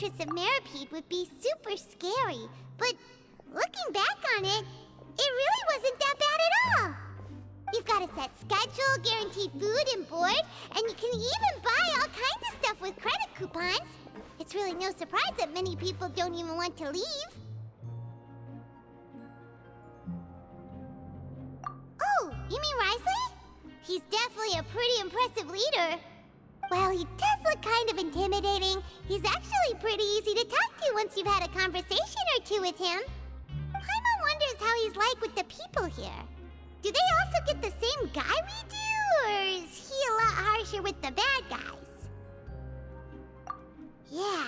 Fortress of Meripede would be super scary, but looking back on it, it really wasn't that bad at all. You've got a set schedule, guaranteed food and board, and you can even buy all kinds of stuff with credit coupons. It's really no surprise that many people don't even want to leave. Oh, you mean Risley? He's definitely a pretty impressive leader. While he does look kind of intimidating, he's actually pretty easy to talk to once you've had a conversation or two with him. Paimon wonders how he's like with the people here. Do they also get the same guy we do, or is he a lot harsher with the bad guys? Yeah,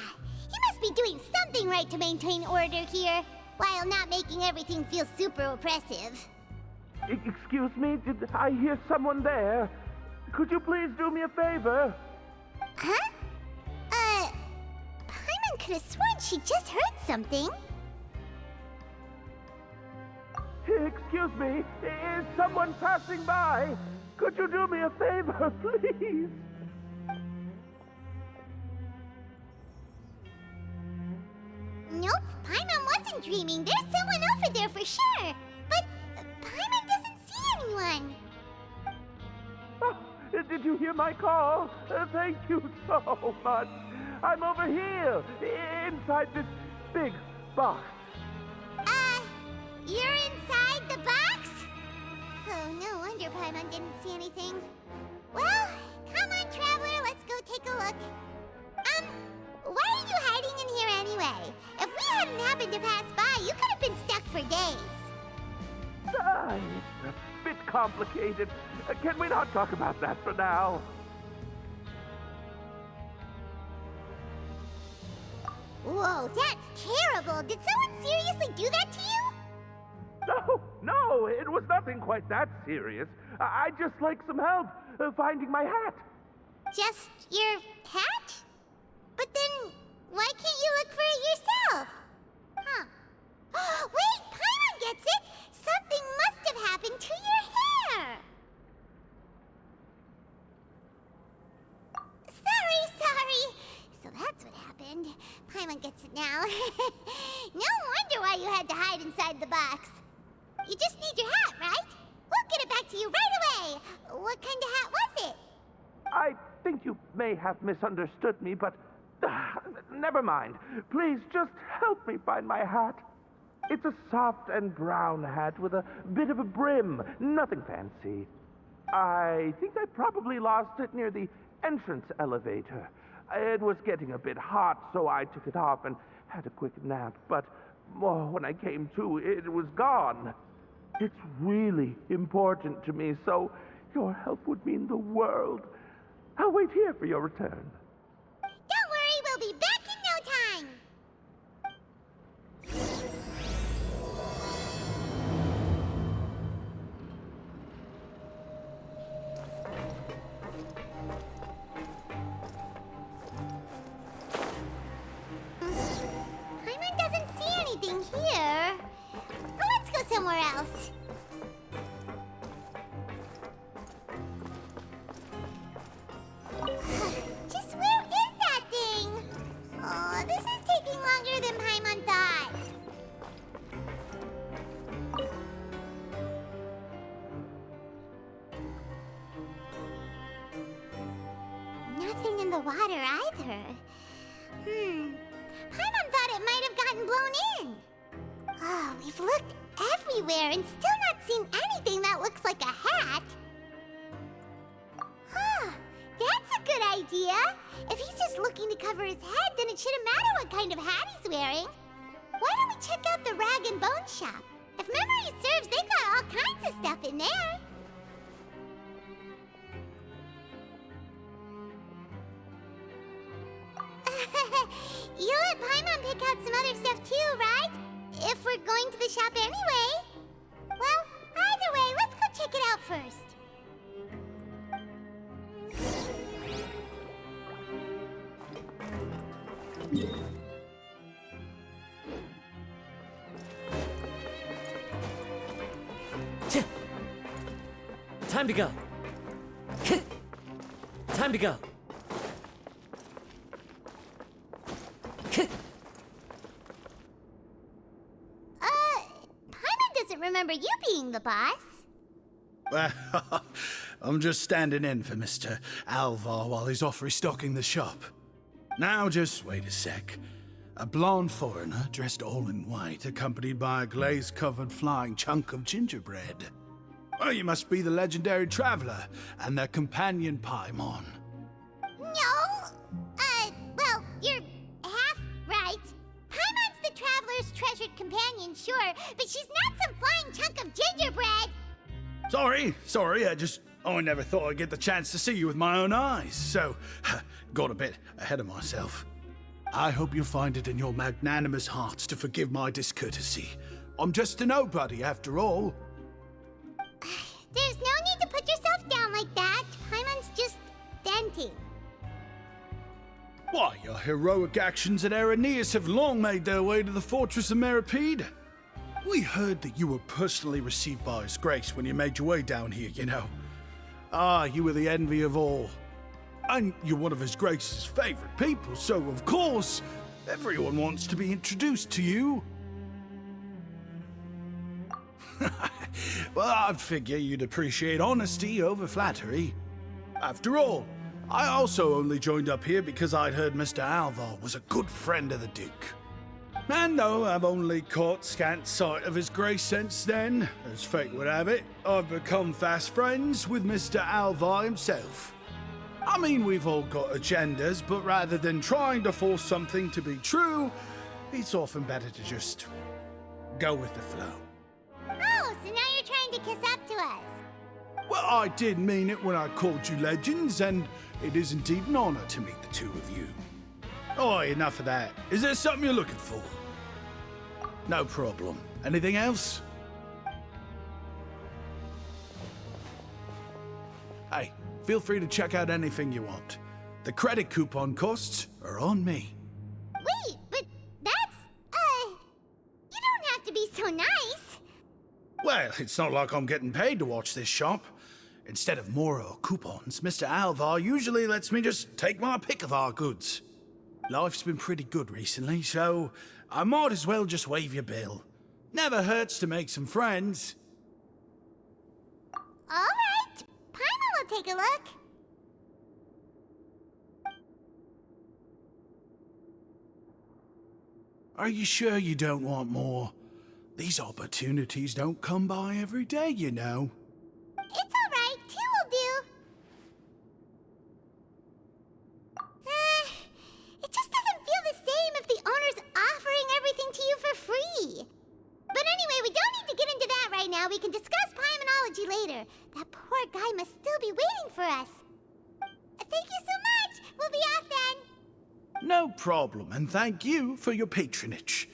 he must be doing something right to maintain order here, while not making everything feel super oppressive. Excuse me, did I hear someone there? Could you please do me a favor? Huh? Paimon could have sworn she just heard something. Excuse me, is someone passing by? Could you do me a favor, please? Nope, Paimon wasn't dreaming. There's someone over there for sure. But Paimon doesn't see anyone. Oh, did you hear my call? Thank you so much. I'm over here, inside this big box. You're inside the box? Oh, no wonder Paimon didn't see anything. Well, come on, Traveler, let's go take a look. Why are you hiding in here anyway? If we hadn't happened to pass by, you could have been stuck for days. It's a bit complicated. Can we not talk about that for now? Whoa, that's terrible. Did someone seriously do that to you? No, it was nothing quite that serious. I'd just like some help finding my hat. Just your hat? But then, why can't you look for it yourself? Huh. Wait, Paimon gets it! Something must have happened to your hair! Sorry. So that's what happened. Paimon gets it now. No wonder why you had to hide inside the box. You just need your hat, right? We'll get it back to you right away. What kind of hat was it? I think you may have misunderstood me, but never mind. Please just help me find my hat. It's a soft and brown hat with a bit of a brim. Nothing fancy. I think I probably lost it near the entrance elevator. It was getting a bit hot, so I took it off and had a quick nap. But when I came to, it was gone. It's really important to me, so your help would mean the world. I'll wait here for your return. Don't worry, we'll be back in no time. Paimon doesn't see anything here. Let's go somewhere else. Just where is that thing? Oh, this is taking longer than Paimon thought. Nothing in the water either. Paimon thought it might have gotten blown in. Oh, we've looked everywhere and still not seen anything that looks like a hat. Huh, that's a good idea. If he's just looking to cover his head, then it shouldn't matter what kind of hat he's wearing. Why don't we check out the rag and bone shop? If memory serves, they got all kinds of stuff in there. You'll let Paimon pick out some other stuff too, right? If we're going to the shop anyway. Well, either way, let's go check it out first. Time to go. Time to go. doesn't remember you being the boss. Well, I'm just standing in for Mr. Alvar while he's off restocking the shop. Now just wait a sec. A blonde foreigner dressed all in white, accompanied by a glaze-covered flying chunk of gingerbread. Well, you must be the legendary traveler and their companion Paimon. No! Well, you're half right. Paimon's the traveler's treasured companion, sure, but she's not some flying chunk of gingerbread! Sorry, I never thought I'd get the chance to see you with my own eyes, so got a bit ahead of myself. I hope you find it in your magnanimous hearts to forgive my discourtesy. I'm just a nobody, after all. There's no need to put yourself down like that. Paimon's just denting. Why, your heroic actions at Aeneas have long made their way to the fortress of Meripede. We heard that you were personally received by His Grace when you made your way down here, you know. You were the envy of all. And you're one of His Grace's favorite people, so of course, everyone wants to be introduced to you. Well, I'd figure you'd appreciate honesty over flattery. After all, I also only joined up here because I'd heard Mr. Alvar was a good friend of the Duke. And though I've only caught scant sight of His Grace since then, as fate would have it, I've become fast friends with Mr. Alvar himself. I mean, we've all got agendas, but rather than trying to force something to be true, it's often better to just go with the flow. Oh, so now you're trying to kiss up to us. Well, I did mean it when I called you legends, and it is indeed an honor to meet the two of you. Oh, enough of that. Is there something you're looking for? No problem. Anything else? Hey, feel free to check out anything you want. The credit coupon costs are on me. Wait, but that's, you don't have to be so nice. Well, it's not like I'm getting paid to watch this shop. Instead of more coupons, Mr. Alvar usually lets me just take my pick of our goods. Life's been pretty good recently, so I might as well just waive your bill. Never hurts to make some friends. All right, Paimon will take a look. Are you sure you don't want more? These opportunities don't come by every day, you know. It's all right, 2 will do. It just doesn't feel the same if the owner's offering everything to you for free. But anyway, we don't need to get into that right now. We can discuss Paimonology later. That poor guy must still be waiting for us. Thank you so much. We'll be off then. No problem, and thank you for your patronage.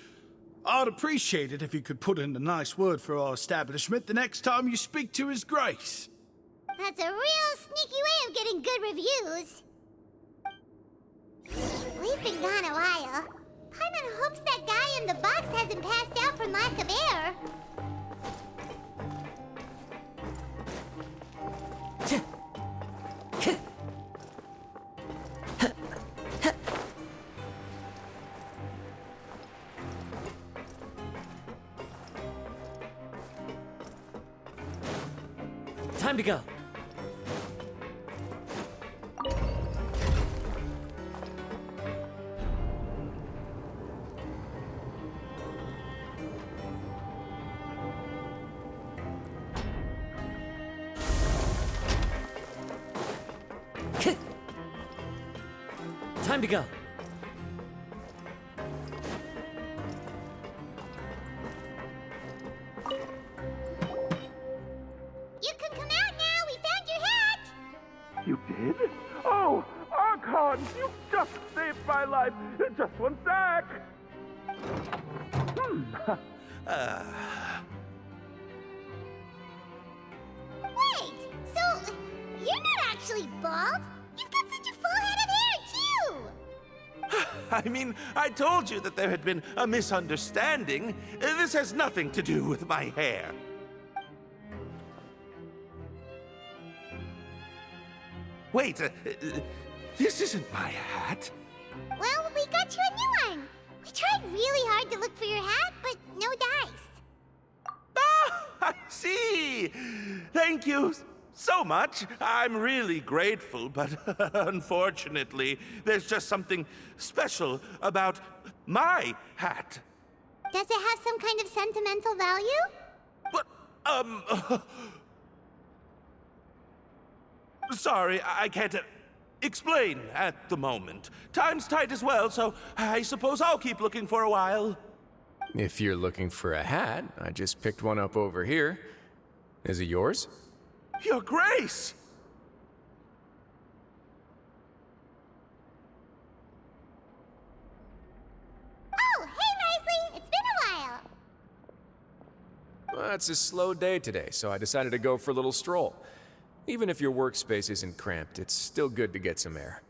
I'd appreciate it if you could put in a nice word for our establishment the next time you speak to His Grace. That's a real sneaky way of getting good reviews. We've been gone a while. Paimon hopes that guy in the box hasn't passed out from lack of air. Time to go. Time to go. You can come out now. We found your hat. You did? Oh, Archon, you just saved my life. Just one sec. Wait, so you're not actually bald? You've got such a full head of hair, too. I mean, I told you that there had been a misunderstanding. This has nothing to do with my hair. Wait, this isn't my hat. Well, we got you a new one. We tried really hard to look for your hat, but no dice. thank you so much. I'm really grateful, but unfortunately, there's just something special about my hat. Does it have some kind of sentimental value? But, sorry, I can't explain at the moment. Time's tight as well, so I suppose I'll keep looking for a while. If you're looking for a hat, I just picked one up over here. Is it yours? Your Grace! Oh, hey, Risley! It's been a while! Well, it's a slow day today, so I decided to go for a little stroll. Even if your workspace isn't cramped, it's still good to get some air.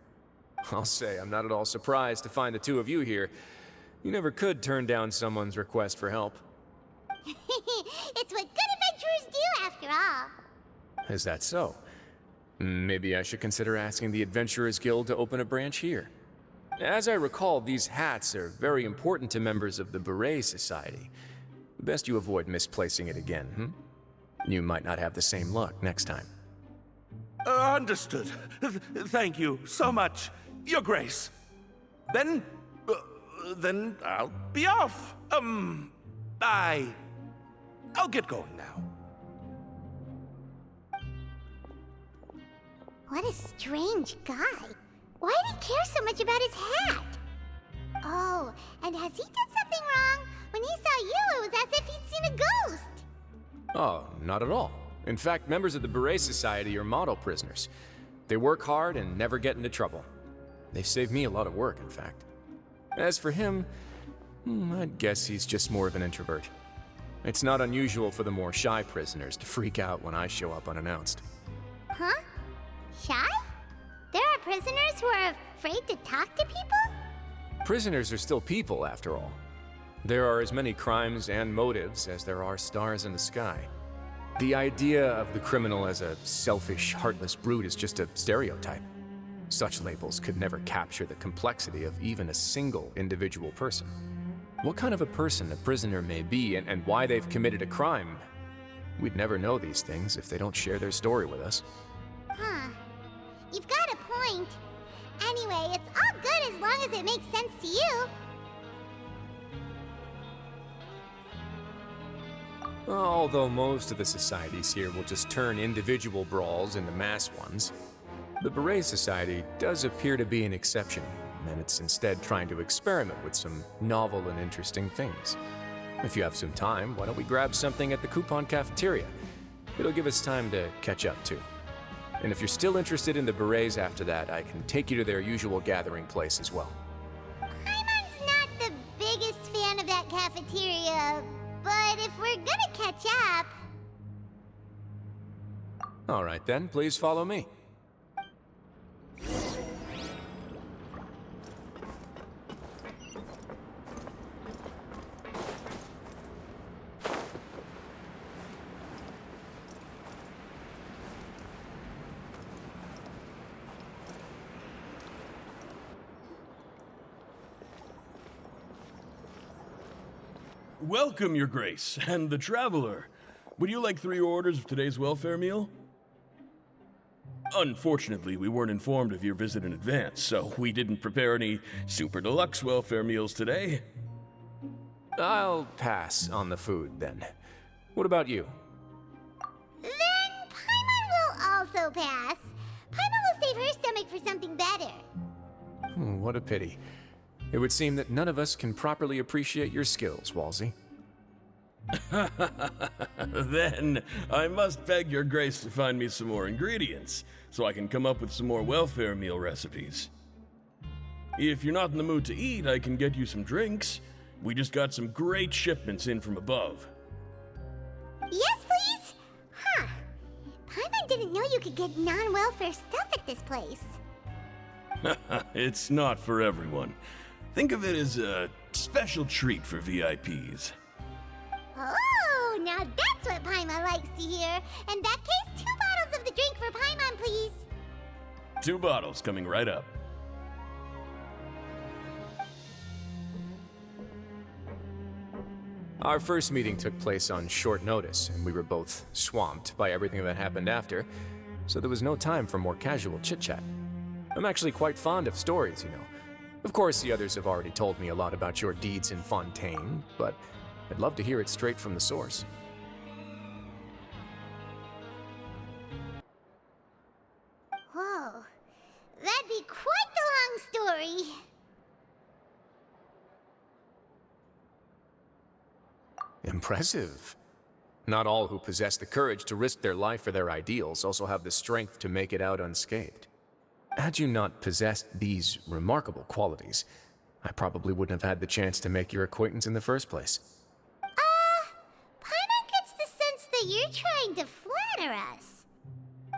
I'll say, I'm not at all surprised to find the two of you here. You never could turn down someone's request for help. It's what good adventurers do, after all. Is that so? Maybe I should consider asking the Adventurers Guild to open a branch here. As I recall, these hats are very important to members of the Beret Society. Best you avoid misplacing it again, You might not have the same luck next time. Understood. Thank you so much, Your Grace. Then I'll be off. I'll get going now. What a strange guy. Why did he care so much about his hat? Oh, and has he done something wrong? When he saw you, it was as if he'd seen a ghost. Oh, not at all. In fact, members of the Beret Society are model prisoners. They work hard and never get into trouble. They've saved me a lot of work, in fact. As for him, I'd guess he's just more of an introvert. It's not unusual for the more shy prisoners to freak out when I show up unannounced. Huh? Shy? There are prisoners who are afraid to talk to people? Prisoners are still people, after all. There are as many crimes and motives as there are stars in the sky. The idea of the criminal as a selfish, heartless brute is just a stereotype. Such labels could never capture the complexity of even a single individual person. What kind of a person a prisoner may be and why they've committed a crime, we'd never know these things if they don't share their story with us. Huh. You've got a point. Anyway, it's all good as long as it makes sense to you. Although most of the societies here will just turn individual brawls into mass ones, the Beret Society does appear to be an exception, and it's instead trying to experiment with some novel and interesting things. If you have some time, why don't we grab something at the Coupon Cafeteria? It'll give us time to catch up too. And if you're still interested in the Berets after that, I can take you to their usual gathering place as well. Paimon's not the biggest fan of that cafeteria, but if we're gonna catch up... All right then, please follow me. Welcome, Your Grace, and the Traveler. Would you like 3 orders of today's welfare meal? Unfortunately, we weren't informed of your visit in advance, so we didn't prepare any super deluxe welfare meals today. I'll pass on the food then. What about you? Then Paimon will also pass. Paimon will save her stomach for something better. What a pity. It would seem that none of us can properly appreciate your skills, Walsey. Then I must beg Your Grace to find me some more ingredients, so I can come up with some more welfare meal recipes. If you're not in the mood to eat, I can get you some drinks. We just got some great shipments in from above. Yes, please? Huh. Paimon didn't know you could get non-welfare stuff at this place. It's not for everyone. Think of it as a special treat for VIPs. Oh, now that's what Paimon likes to hear. In that case, 2 bottles of the drink for Paimon, please. 2 bottles coming right up. Our first meeting took place on short notice, and we were both swamped by everything that happened after, so there was no time for more casual chit-chat. I'm actually quite fond of stories, you know. Of course, the others have already told me a lot about your deeds in Fontaine, but I'd love to hear it straight from the source. Whoa, that'd be quite the long story. Impressive. Not all who possess the courage to risk their life for their ideals also have the strength to make it out unscathed. Had you not possessed these remarkable qualities, I probably wouldn't have had the chance to make your acquaintance in the first place. Paimon gets the sense that you're trying to flatter us.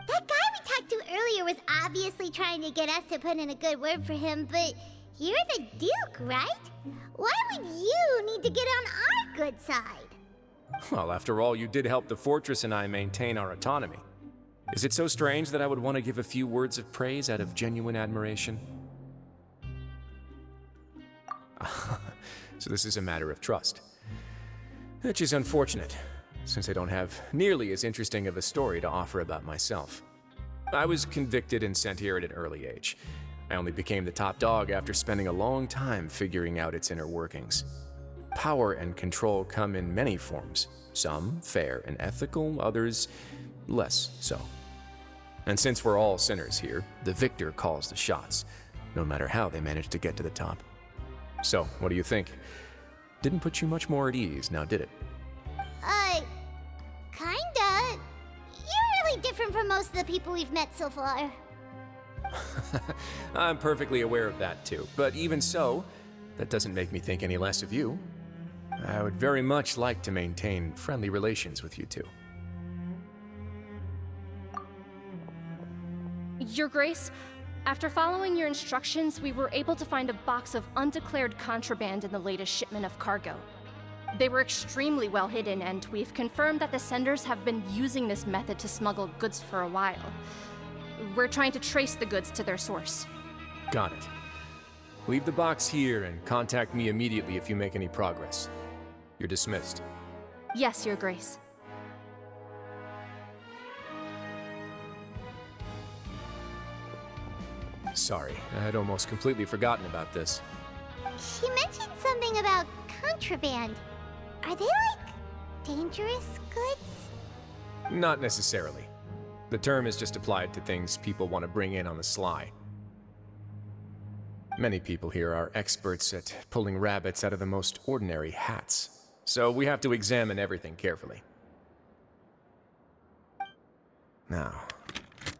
That guy we talked to earlier was obviously trying to get us to put in a good word for him, but you're the Duke, right? Why would you need to get on our good side? Well, after all, you did help the fortress and I maintain our autonomy. Is it so strange that I would want to give a few words of praise out of genuine admiration? So this is a matter of trust. Which is unfortunate, since I don't have nearly as interesting of a story to offer about myself. I was convicted and sent here at an early age. I only became the top dog after spending a long time figuring out its inner workings. Power and control come in many forms, some fair and ethical, others less so. And since we're all sinners here, the victor calls the shots, no matter how they manage to get to the top. So, what do you think? Didn't put you much more at ease, now did it? Kinda. You're really different from most of the people we've met so far. I'm perfectly aware of that too, but even so, that doesn't make me think any less of you. I would very much like to maintain friendly relations with you two. Your Grace, after following your instructions, we were able to find a box of undeclared contraband in the latest shipment of cargo. They were extremely well hidden, and we've confirmed that the senders have been using this method to smuggle goods for a while. We're trying to trace the goods to their source. Got it. Leave the box here and contact me immediately if you make any progress. You're dismissed. Yes, Your Grace. Sorry, I had almost completely forgotten about this. She mentioned something about contraband. Are they, dangerous goods? Not necessarily. The term is just applied to things people want to bring in on the sly. Many people here are experts at pulling rabbits out of the most ordinary hats, so we have to examine everything carefully. Now,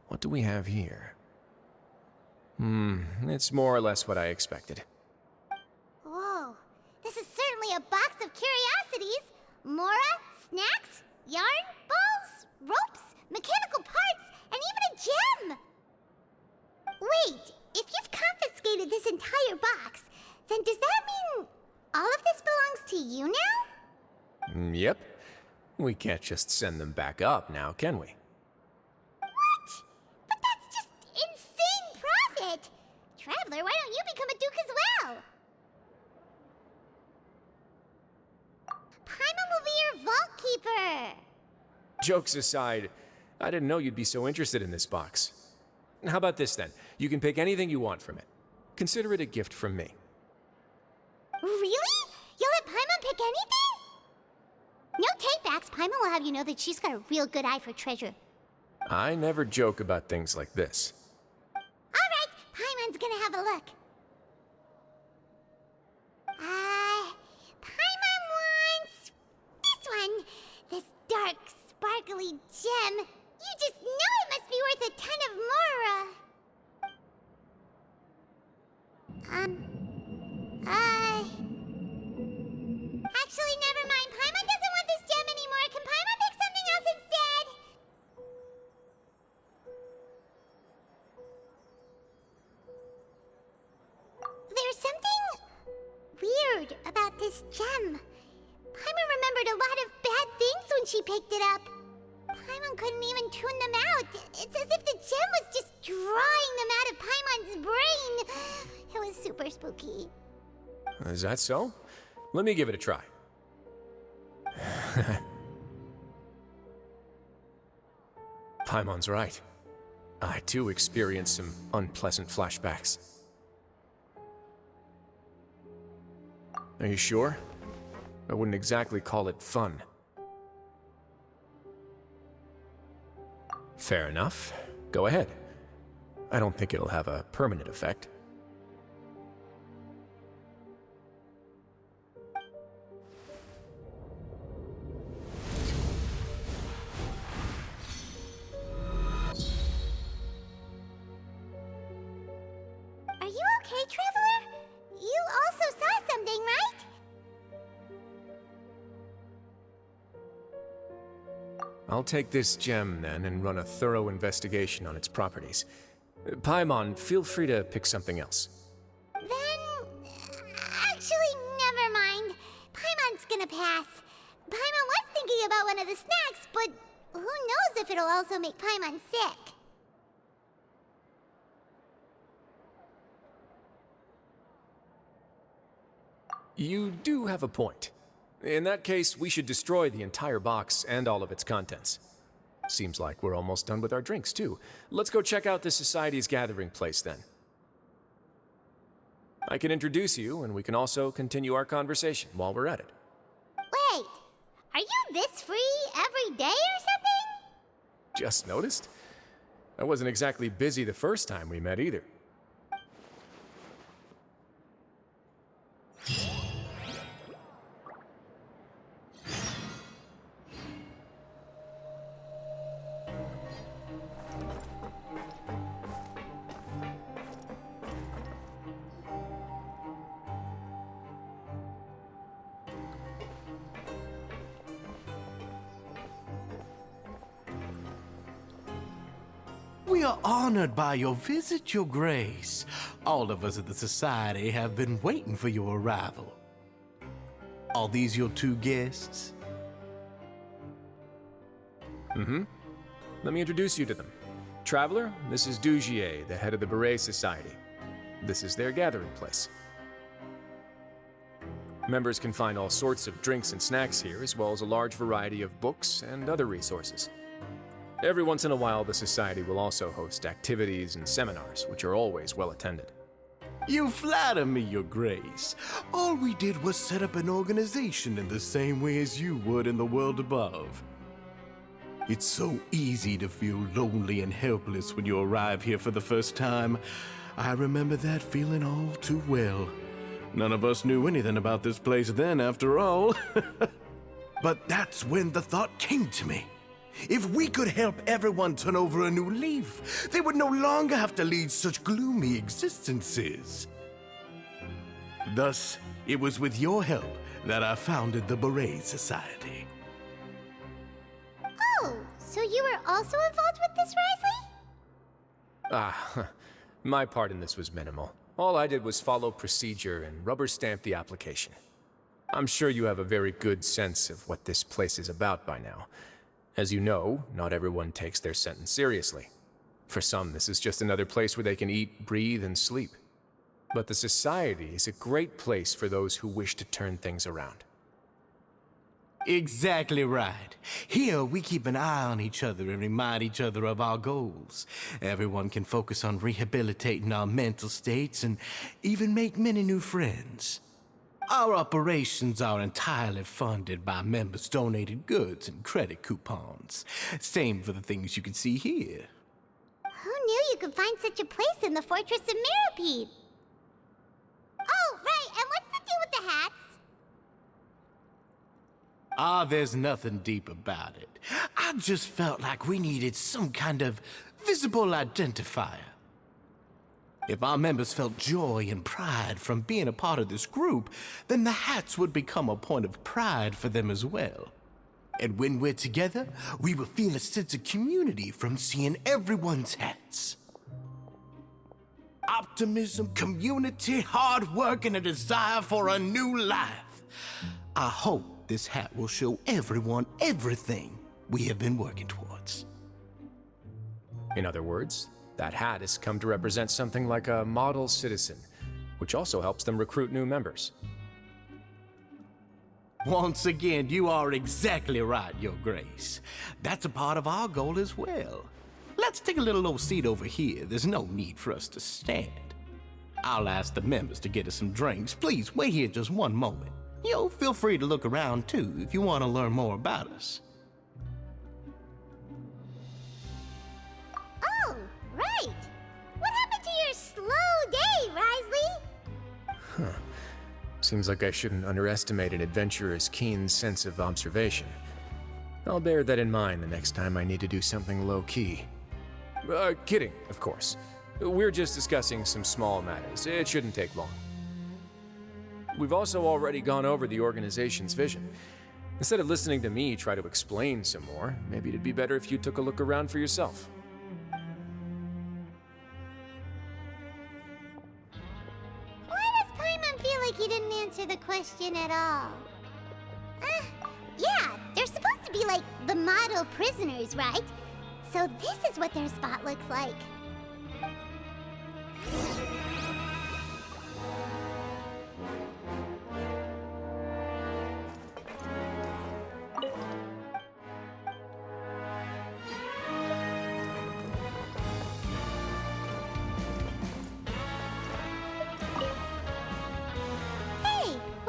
what do we have here? It's more or less what I expected. Whoa, this is certainly a box of curiosities. Mora, snacks, yarn, balls, ropes, mechanical parts, and even a gem! Wait, if you've confiscated this entire box, then does that mean all of this belongs to you now? Yep. We can't just send them back up now, can we? What? But that's just insane profit! Traveler, why don't you become a duke as well? Paimon will be your vault keeper! Jokes aside, I didn't know you'd be so interested in this box. How about this then? You can pick anything you want from it. Consider it a gift from me. Really? You'll let Paimon pick anything? No take-backs. Paimon will have you know that she's got a real good eye for treasure. I never joke about things like this. Alright, Paimon's gonna have a look. Paimon wants this one. This dark, sparkly gem. You just know it must be worth a ton of Mora. Actually, never mind. Paimon doesn't want this gem anymore. Can Paimon pick something else instead? There's something weird about this gem. Paimon remembered a lot of bad things when she picked it up. Paimon couldn't even tune them out. It's as if the gem was just drawing them out of Paimon's brain. It was super spooky. Is that so? Let me give it a try. Paimon's right. I too experienced some unpleasant flashbacks. Are you sure? I wouldn't exactly call it fun. Fair enough. Go ahead. I don't think it'll have a permanent effect. Are you okay, Traveler? You also saw something, right? I'll take this gem then and run a thorough investigation on its properties. Paimon, feel free to pick something else. Then... actually, never mind. Paimon's gonna pass. Paimon was thinking about one of the snacks, but who knows if it'll also make Paimon sick. You do have a point. In that case, we should destroy the entire box and all of its contents. Seems like we're almost done with our drinks, too. Let's go check out the Society's gathering place, then. I can introduce you, and we can also continue our conversation while we're at it. Wait, are you this free every day or something? Just noticed? I wasn't exactly busy the first time we met, either. We are honored by your visit, Your Grace. All of us at the Society have been waiting for your arrival. Are these your two guests? Let me introduce you to them. Traveler, this is Dugier, the head of the Beret Society. This is their gathering place. Members can find all sorts of drinks and snacks here, as well as a large variety of books and other resources. Every once in a while, the Society will also host activities and seminars, which are always well attended. You flatter me, Your Grace. All we did was set up an organization in the same way as you would in the world above. It's so easy to feel lonely and helpless when you arrive here for the first time. I remember that feeling all too well. None of us knew anything about this place then, after all. But that's when the thought came to me. If we could help everyone turn over a new leaf, they would no longer have to lead such gloomy existences. Thus, it was with your help that I founded the Beret Society. Oh, so you were also involved with this, Risley? My part in this was minimal. All I did was follow procedure and rubber stamp the application. I'm sure you have a very good sense of what this place is about by now. As you know, not everyone takes their sentence seriously. For some, this is just another place where they can eat, breathe, and sleep. But the Society is a great place for those who wish to turn things around. Exactly right. Here, we keep an eye on each other and remind each other of our goals. Everyone can focus on rehabilitating our mental states and even make many new friends. Our operations are entirely funded by members' donated goods and credit coupons. Same for the things you can see here. Who knew you could find such a place in the Fortress of Mirapede? Oh, right, and what's the deal with the hats? There's nothing deep about it. I just felt like we needed some kind of visible identifier. If our members felt joy and pride from being a part of this group, then the hats would become a point of pride for them as well. And when we're together, we will feel a sense of community from seeing everyone's hats. Optimism, community, hard work, and a desire for a new life. I hope this hat will show everyone everything we have been working towards. In other words, that hat has come to represent something like a model citizen, which also helps them recruit new members. Once again, you are exactly right, Your Grace. That's a part of our goal as well. Let's take a little old seat over here. There's no need for us to stand. I'll ask the members to get us some drinks. Please wait here just one moment. Feel free to look around too if you want to learn more about us. Oh, right. What happened to your slow day, Risley? Seems like I shouldn't underestimate an adventurer's keen sense of observation. I'll bear that in mind the next time I need to do something low-key. Kidding, of course. We're just discussing some small matters. It shouldn't take long. We've also already gone over the organization's vision. Instead of listening to me try to explain some more, maybe it'd be better if you took a look around for yourself. Why does Paimon feel like he didn't answer the question at all? Yeah, they're supposed to be like the model prisoners, right? So this is what their spot looks like.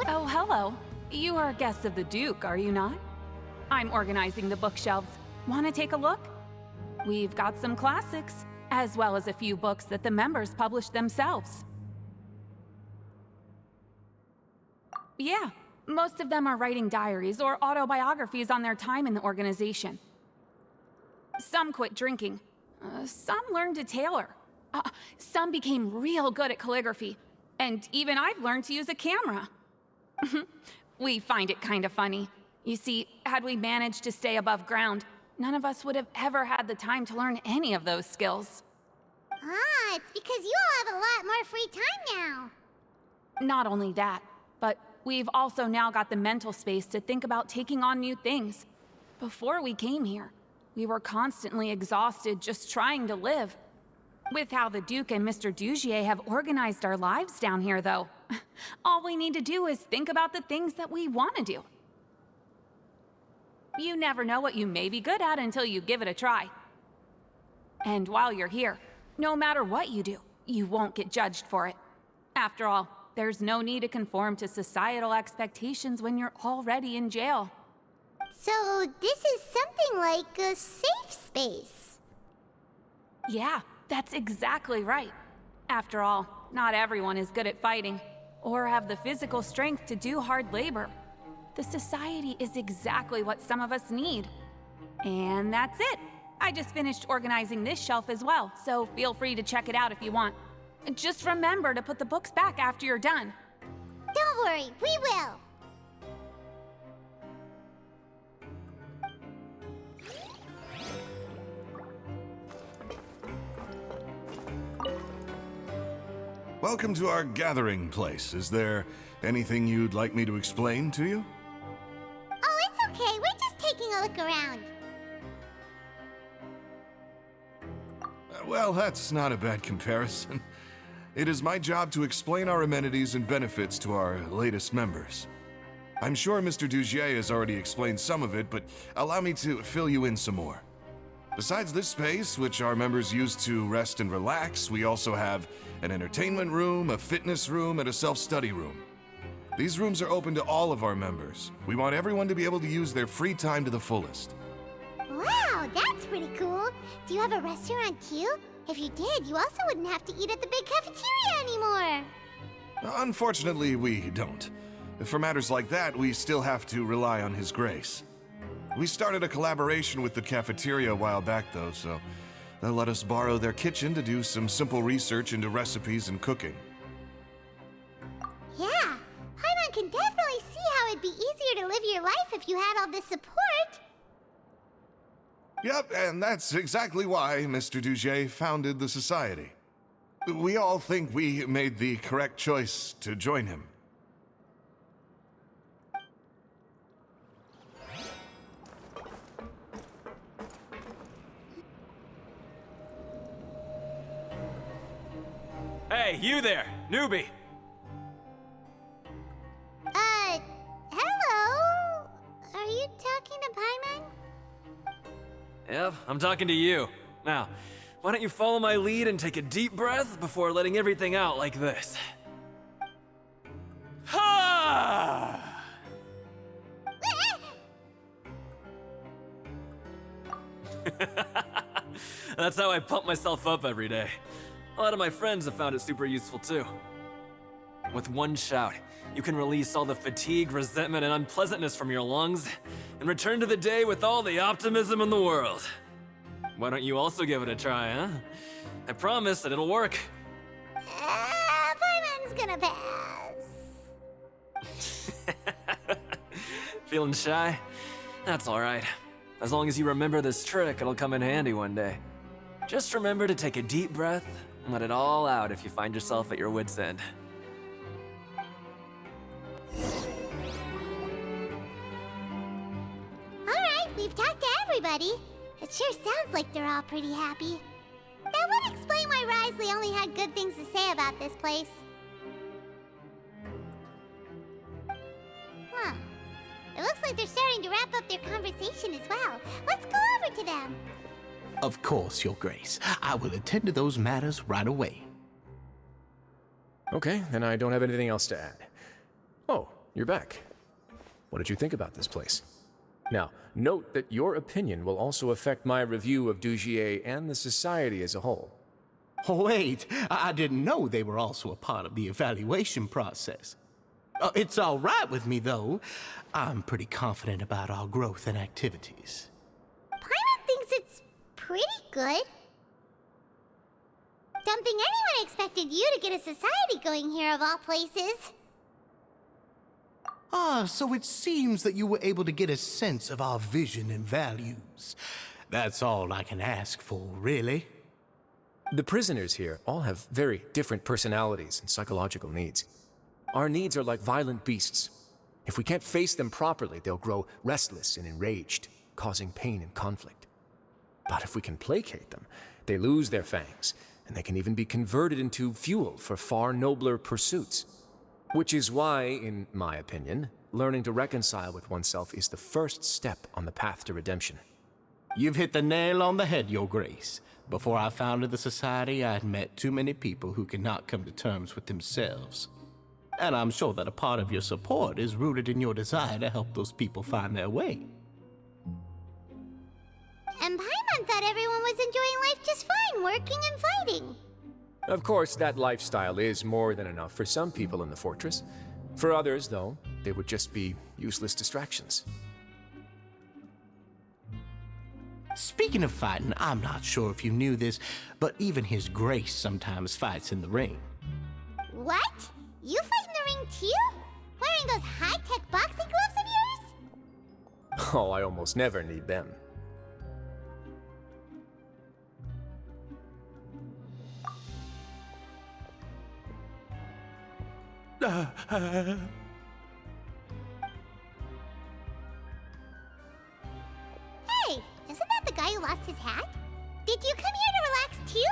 Oh, hello. You are guests of the Duke, are you not? I'm organizing the bookshelves. Want to take a look? We've got some classics, as well as a few books that the members publish themselves. Yeah, most of them are writing diaries or autobiographies on their time in the organization. Some quit drinking. Some learned to tailor. Some became real good at calligraphy. And even I've learned to use a camera. We find it kind of funny. You see, had we managed to stay above ground, none of us would have ever had the time to learn any of those skills. It's because you all have a lot more free time now. Not only that, but we've also now got the mental space to think about taking on new things. Before we came here, we were constantly exhausted just trying to live. With how the Duke and Mr. Dugier have organized our lives down here, though, all we need to do is think about the things that we want to do. You never know what you may be good at until you give it a try. And while you're here, no matter what you do, you won't get judged for it. After all, there's no need to conform to societal expectations when you're already in jail. So this is something like a safe space. Yeah, that's exactly right. After all, not everyone is good at fighting, or have the physical strength to do hard labor. The society is exactly what some of us need. And that's it. I just finished organizing this shelf as well, so feel free to check it out if you want. Just remember to put the books back after you're done. Don't worry, we will. Welcome to our gathering place. Is there anything you'd like me to explain to you? Oh, it's okay. We're just taking a look around. Well, that's not a bad comparison. It is my job to explain our amenities and benefits to our latest members. I'm sure Mr. Dugier has already explained some of it, but allow me to fill you in some more. Besides this space, which our members use to rest and relax, we also have an entertainment room, a fitness room, and a self-study room. These rooms are open to all of our members. We want everyone to be able to use their free time to the fullest. Wow, that's pretty cool. Do you have a restaurant too? If you did, you also wouldn't have to eat at the big cafeteria anymore. Unfortunately, we don't. For matters like that, we still have to rely on His Grace. We started a collaboration with the cafeteria a while back, though, so they'll let us borrow their kitchen to do some simple research into recipes and cooking. Yeah, Paimon can definitely see how it'd be easier to live your life if you had all this support. Yep, and that's exactly why Mr. Dugier founded the society. We all think we made the correct choice to join him. Hey, you there, newbie! Hello? talking to Paimon? Yep, I'm talking to you. Now, why don't you follow my lead and take a deep breath before letting everything out like this? Ha! That's how I pump myself up every day. A lot of my friends have found it super useful too. With one shout, you can release all the fatigue, resentment, and unpleasantness from your lungs and return to the day with all the optimism in the world. Why don't you also give it a try, huh? I promise that it'll work. Paimon's gonna pass. Feeling shy? That's alright. As long as you remember this trick, it'll come in handy one day. Just remember to take a deep breath and let it all out if you find yourself at your wit's end. Alright, we've talked to everybody. It sure sounds like they're all pretty happy. That would explain why Risley only had good things to say about this place. Huh. It looks like they're starting to wrap up their conversation as well. Let's go over to them. Of course, Your Grace. I will attend to those matters right away. Okay, then I don't have anything else to add. Oh, you're back. What did you think about this place? Now, note that your opinion will also affect my review of Dugier and the society as a whole. Wait, I didn't know they were also a part of the evaluation process. It's all right with me, though. I'm pretty confident about our growth and activities. Paimon thinks it's pretty good. Don't think anyone expected you to get a society going here of all places. So it seems that you were able to get a sense of our vision and values. That's all I can ask for, really. The prisoners here all have very different personalities and psychological needs. Our needs are like violent beasts. If we can't face them properly, they'll grow restless and enraged, causing pain and conflict. But if we can placate them, they lose their fangs, and they can even be converted into fuel for far nobler pursuits. Which is why, in my opinion, learning to reconcile with oneself is the first step on the path to redemption. You've hit the nail on the head, Your Grace. Before I founded the Society, I had met too many people who could not come to terms with themselves. And I'm sure that a part of your support is rooted in your desire to help those people find their way. And Paimon thought everyone was enjoying life just fine, working and fighting. Of course, that lifestyle is more than enough for some people in the fortress. For others, though, they would just be useless distractions. Speaking of fighting, I'm not sure if you knew this, but even His Grace sometimes fights in the ring. What? You fight in the ring too? Wearing those high-tech boxing gloves of yours? Oh, I almost never need them. Hey, isn't that the guy who lost his hat? Did you come here to relax too?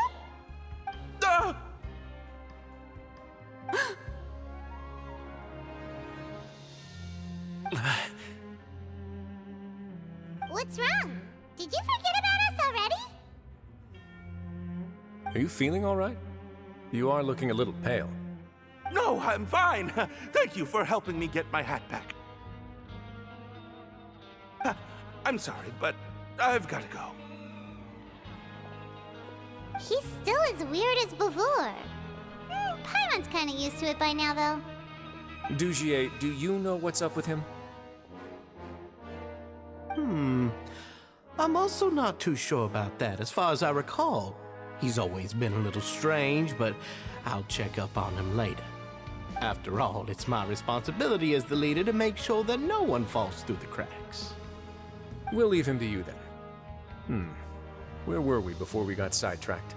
What's wrong? Did you forget about us already? Are you feeling all right? You are looking a little pale. No, I'm fine. Thank you for helping me get my hat back. I'm sorry, but I've got to go. He's still as weird as before. Paimon's kind of used to it by now, though. Dugier, do you know what's up with him? I'm also not too sure about that. As far as I recall, he's always been a little strange, but I'll check up on him later. After all, it's my responsibility as the leader to make sure that no one falls through the cracks. We'll leave him to you then. Where were we before we got sidetracked?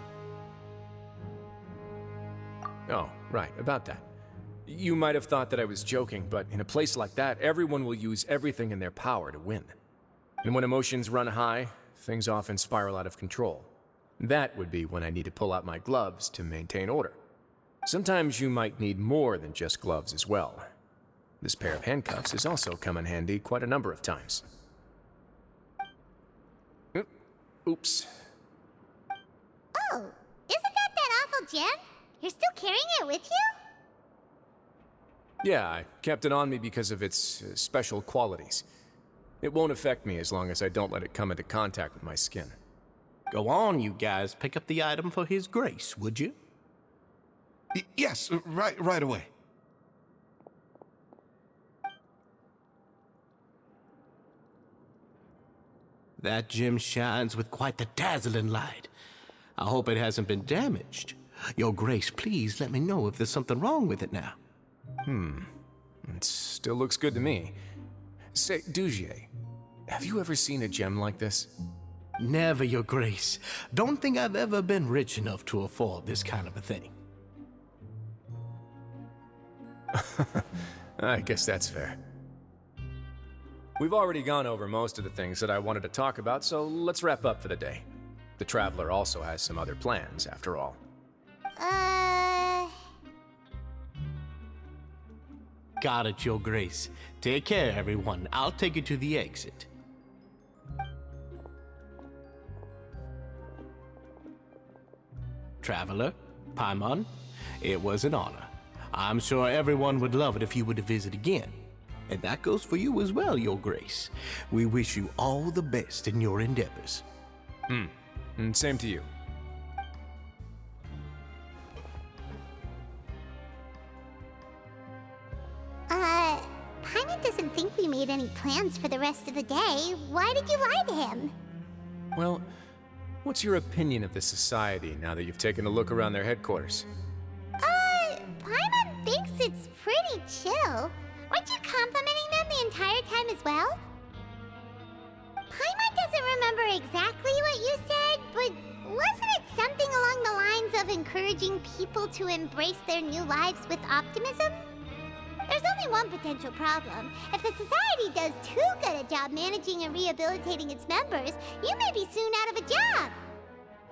Oh, right, about that. You might have thought that I was joking, but in a place like that, everyone will use everything in their power to win. And when emotions run high, things often spiral out of control. That would be when I need to pull out my gloves to maintain order. Sometimes you might need more than just gloves as well. This pair of handcuffs has also come in handy quite a number of times. Oops. Oh, isn't that awful gem? You're still carrying it with you? Yeah, I kept it on me because of its special qualities. It won't affect me as long as I don't let it come into contact with my skin. Go on, you guys. Pick up the item for His Grace, would you? Yes, right away. That gem shines with quite the dazzling light. I hope it hasn't been damaged. Your Grace, please let me know if there's something wrong with it now. It still looks good to me. Say, Dugier, have you ever seen a gem like this? Never, Your Grace. Don't think I've ever been rich enough to afford this kind of a thing. I guess that's fair. We've already gone over most of the things that I wanted to talk about, so let's wrap up for the day. The Traveler also has some other plans, after all. Got it, Your Grace. Take care, everyone. I'll take you to the exit. Traveler, Paimon, it was an honor. I'm sure everyone would love it if you were to visit again. And that goes for you as well, Your Grace. We wish you all the best in your endeavors. And same to you. Paimon doesn't think we made any plans for the rest of the day. Why did you lie to him? Well, what's your opinion of the society now that you've taken a look around their headquarters? Paimon thinks it's pretty chill. Weren't you complimenting them the entire time as well? Paimon doesn't remember exactly what you said, but wasn't it something along the lines of encouraging people to embrace their new lives with optimism? There's only one potential problem. If the society does too good a job managing and rehabilitating its members, you may be soon out of a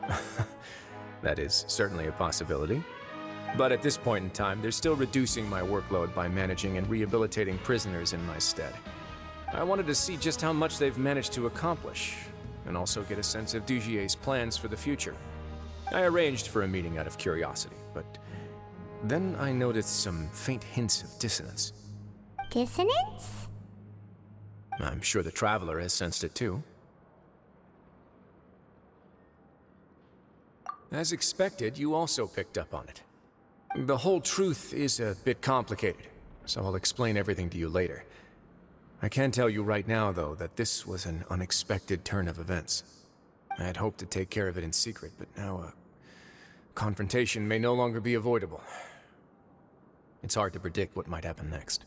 job. That is certainly a possibility. But at this point in time, they're still reducing my workload by managing and rehabilitating prisoners in my stead. I wanted to see just how much they've managed to accomplish, and also get a sense of Dugier's plans for the future. I arranged for a meeting out of curiosity, but then I noticed some faint hints of dissonance. Dissonance? I'm sure the Traveler has sensed it too. As expected, you also picked up on it. The whole truth is a bit complicated, so I'll explain everything to you later. I can tell you right now, though, that this was an unexpected turn of events. I had hoped to take care of it in secret, but now a confrontation may no longer be avoidable. It's hard to predict what might happen next.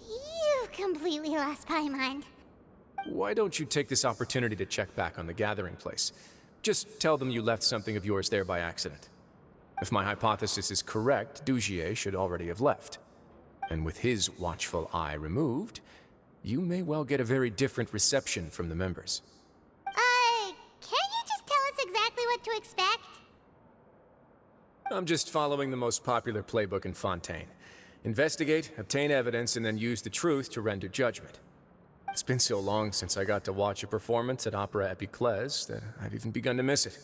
You've completely lost my mind. Why don't you take this opportunity to check back on the gathering place? Just tell them you left something of yours there by accident. If my hypothesis is correct, Dugier should already have left. And with his watchful eye removed, you may well get a very different reception from the members. Can't you just tell us exactly what to expect? I'm just following the most popular playbook in Fontaine. Investigate, obtain evidence, and then use the truth to render judgment. It's been so long since I got to watch a performance at Opera Epiclese that I've even begun to miss it.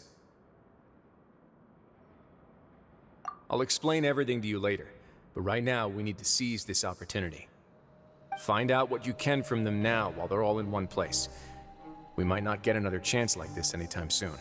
I'll explain everything to you later, but right now we need to seize this opportunity. Find out what you can from them now while they're all in one place. We might not get another chance like this anytime soon.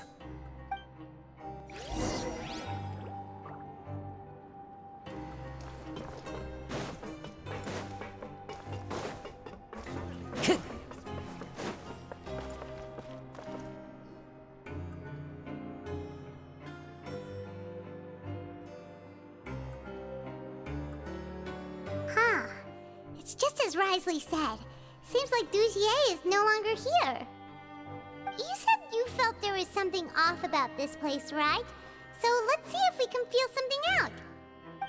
It's just as Risley said. Seems like Dugier is no longer here. You said you felt there was something off about this place, right? So let's see if we can feel something out.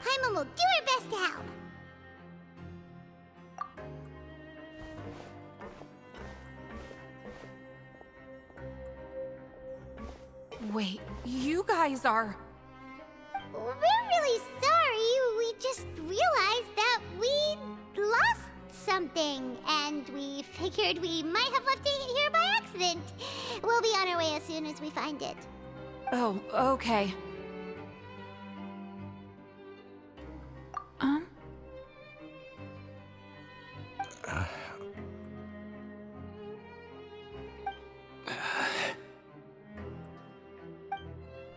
Paimon will do her best to help. Wait, you guys are... We're really sorry. We just realized that we lost something, and we figured we might have left it here by accident. accident. We'll be on our way as soon as we find it. Oh, okay.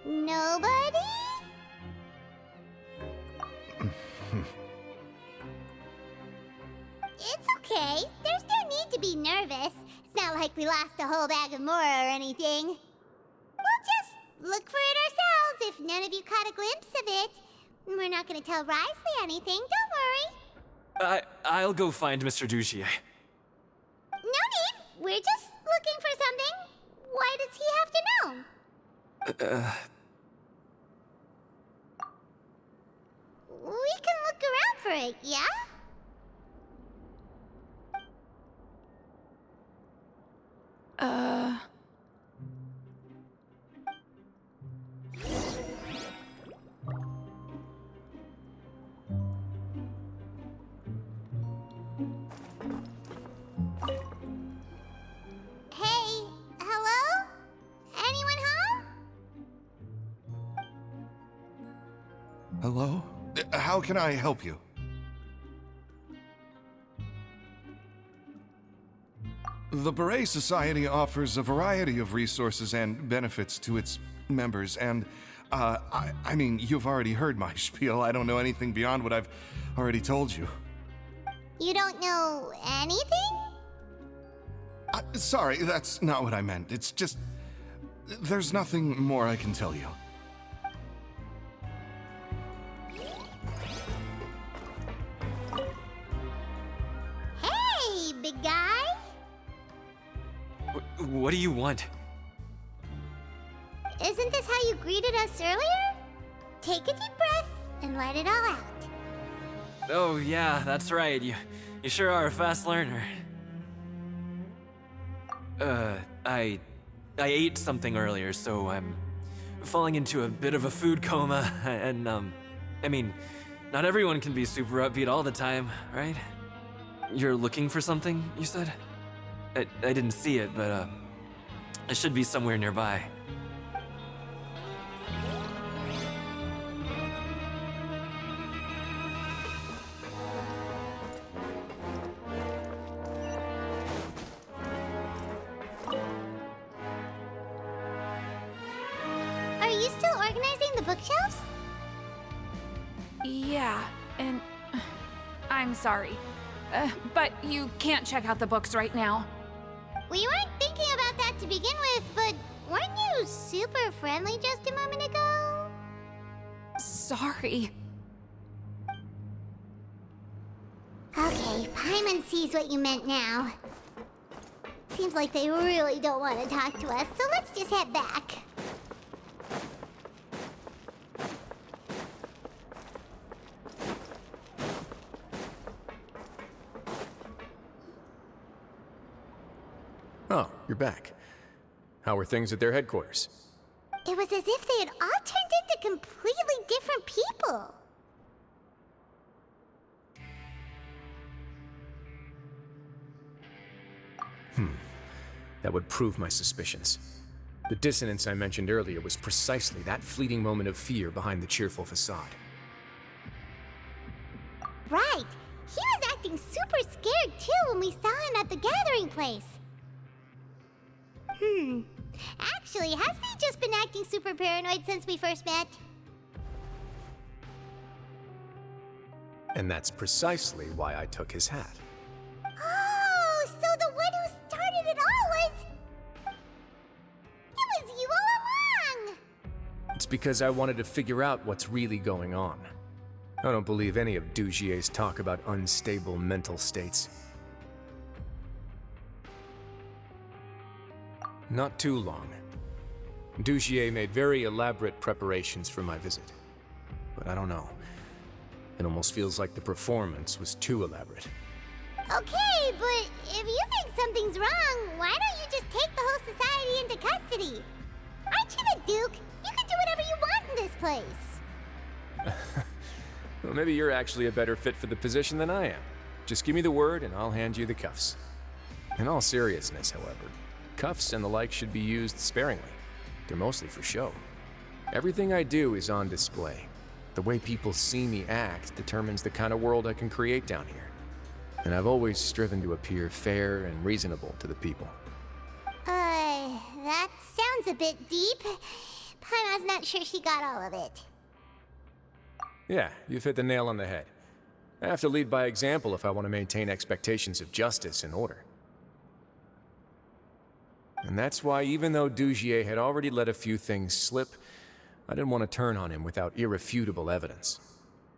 Nobody? It's okay. There's no need to be nervous. It's not like we lost a whole bag of Mora or anything. We'll just look for it ourselves if none of you caught a glimpse of it. We're not gonna tell Risley anything, don't worry. I'll go find Mr. Dugier. No need. We're just looking for something. Why does he have to know? We can look around for it, yeah? Hey, hello? Anyone home? Hello? How can I help you? The Beret Society offers a variety of resources and benefits to its members, and, I mean, you've already heard my spiel. I don't know anything beyond what I've already told you. You don't know anything? Sorry, that's not what I meant. It's just... there's nothing more I can tell you. Hey, big guy. What do you want? Isn't this how you greeted us earlier? Take a deep breath and let it all out. Oh yeah, that's right. You sure are a fast learner. I ate something earlier, so I'm falling into a bit of a food coma, and I mean, not everyone can be super upbeat all the time, right? You're looking for something, you said? I didn't see it, but it should be somewhere nearby. Are you still organizing the bookshelves? Yeah, and I'm sorry. But you can't check out the books right now. We weren't thinking about that to begin with, but weren't you super friendly just a moment ago? Sorry. Okay, Paimon sees what you meant now. Seems like they really don't want to talk to us, so let's just head back. Oh, you're back. How are things at their headquarters? It was as if they had all turned into completely different people. That would prove my suspicions. The dissonance I mentioned earlier was precisely that fleeting moment of fear behind the cheerful facade. Right. He was acting super scared too when we saw him at the gathering place. Actually, hasn't he just been acting super paranoid since we first met? And that's precisely why I took his hat. Oh, so the one who started it all was... It was you all along! It's because I wanted to figure out what's really going on. I don't believe any of Dugier's talk about unstable mental states. Not too long. Dugier made very elaborate preparations for my visit. But I don't know. It almost feels like the performance was too elaborate. Okay, but if you think something's wrong, why don't you just take the whole society into custody? Aren't you the Duke? You can do whatever you want in this place. Well, maybe you're actually a better fit for the position than I am. Just give me the word and I'll hand you the cuffs. In all seriousness, however, Cuffs and the like should be used sparingly. They're mostly for show. Everything I do is on display. The way people see me act determines the kind of world I can create down here. And I've always striven to appear fair and reasonable to the people. That sounds a bit deep. Paimon's not sure she got all of it. Yeah, you've hit the nail on the head. I have to lead by example if I want to maintain expectations of justice and order. And that's why, even though Dugier had already let a few things slip, I didn't want to turn on him without irrefutable evidence.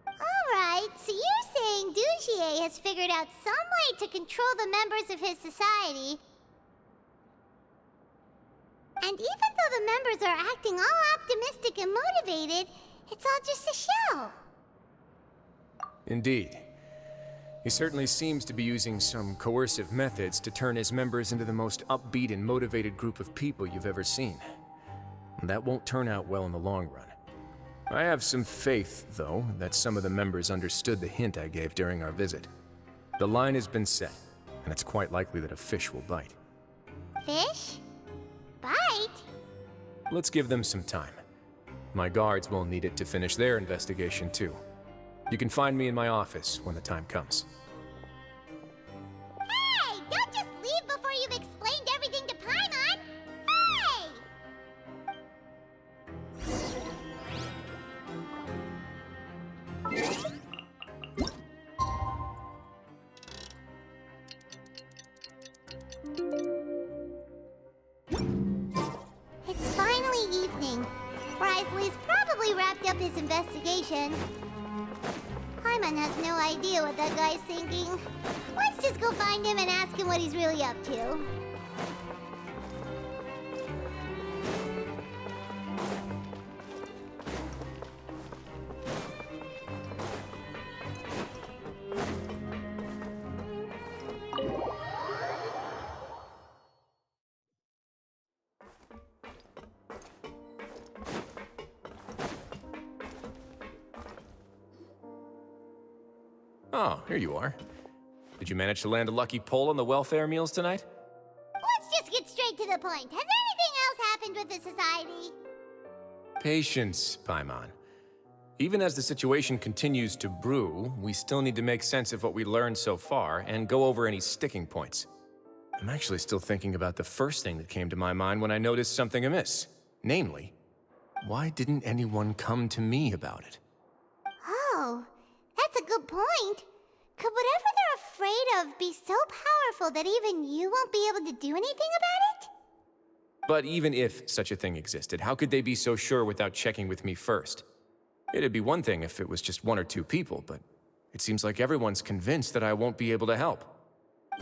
Alright, so you're saying Dugier has figured out some way to control the members of his society. And even though the members are acting all optimistic and motivated, it's all just a show. Indeed. He certainly seems to be using some coercive methods to turn his members into the most upbeat and motivated group of people you've ever seen. And that won't turn out well in the long run. I have some faith, though, that some of the members understood the hint I gave during our visit. The line has been set, and it's quite likely that a fish will bite. Fish? Bite? Let's give them some time. My guards will need it to finish their investigation, too. You can find me in my office when the time comes. Hey! Don't just leave before you've explained everything to Paimon! Hey! It's finally evening. Risley's probably wrapped up his investigation. Paimon has no idea what that guy's thinking. Let's just go find him and ask him what he's really up to. Oh, here you are. Did you manage to land a lucky pull on the welfare meals tonight? Let's just get straight to the point. Has anything else happened with the society? Patience, Paimon. Even as the situation continues to brew, we still need to make sense of what we learned so far and go over any sticking points. I'm actually still thinking about the first thing that came to my mind when I noticed something amiss. Namely, why didn't anyone come to me about it? Oh, that's a good point. Could whatever they're afraid of be so powerful that even you won't be able to do anything about it? But even if such a thing existed, how could they be so sure without checking with me first? It'd be one thing if it was just one or two people, but it seems like everyone's convinced that I won't be able to help.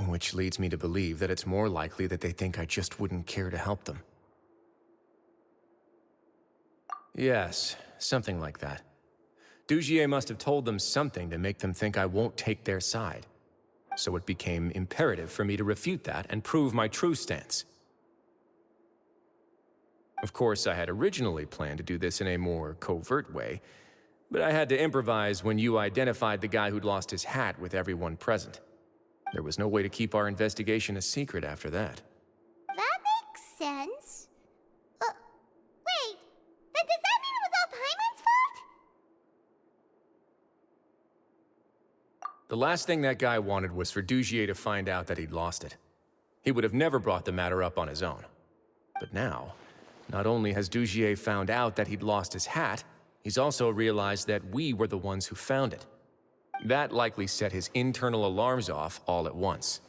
Which leads me to believe that it's more likely that they think I just wouldn't care to help them. Yes, something like that. Dugier must have told them something to make them think I won't take their side. So it became imperative for me to refute that and prove my true stance. Of course, I had originally planned to do this in a more covert way, but I had to improvise when you identified the guy who'd lost his hat with everyone present. There was no way to keep our investigation a secret after that. That makes sense. Wait, then does that mean it was all Paimon's fault? The last thing that guy wanted was for Dugier to find out that he'd lost it. He would have never brought the matter up on his own. But now, not only has Dugier found out that he'd lost his hat, he's also realized that we were the ones who found it. That likely set his internal alarms off all at once.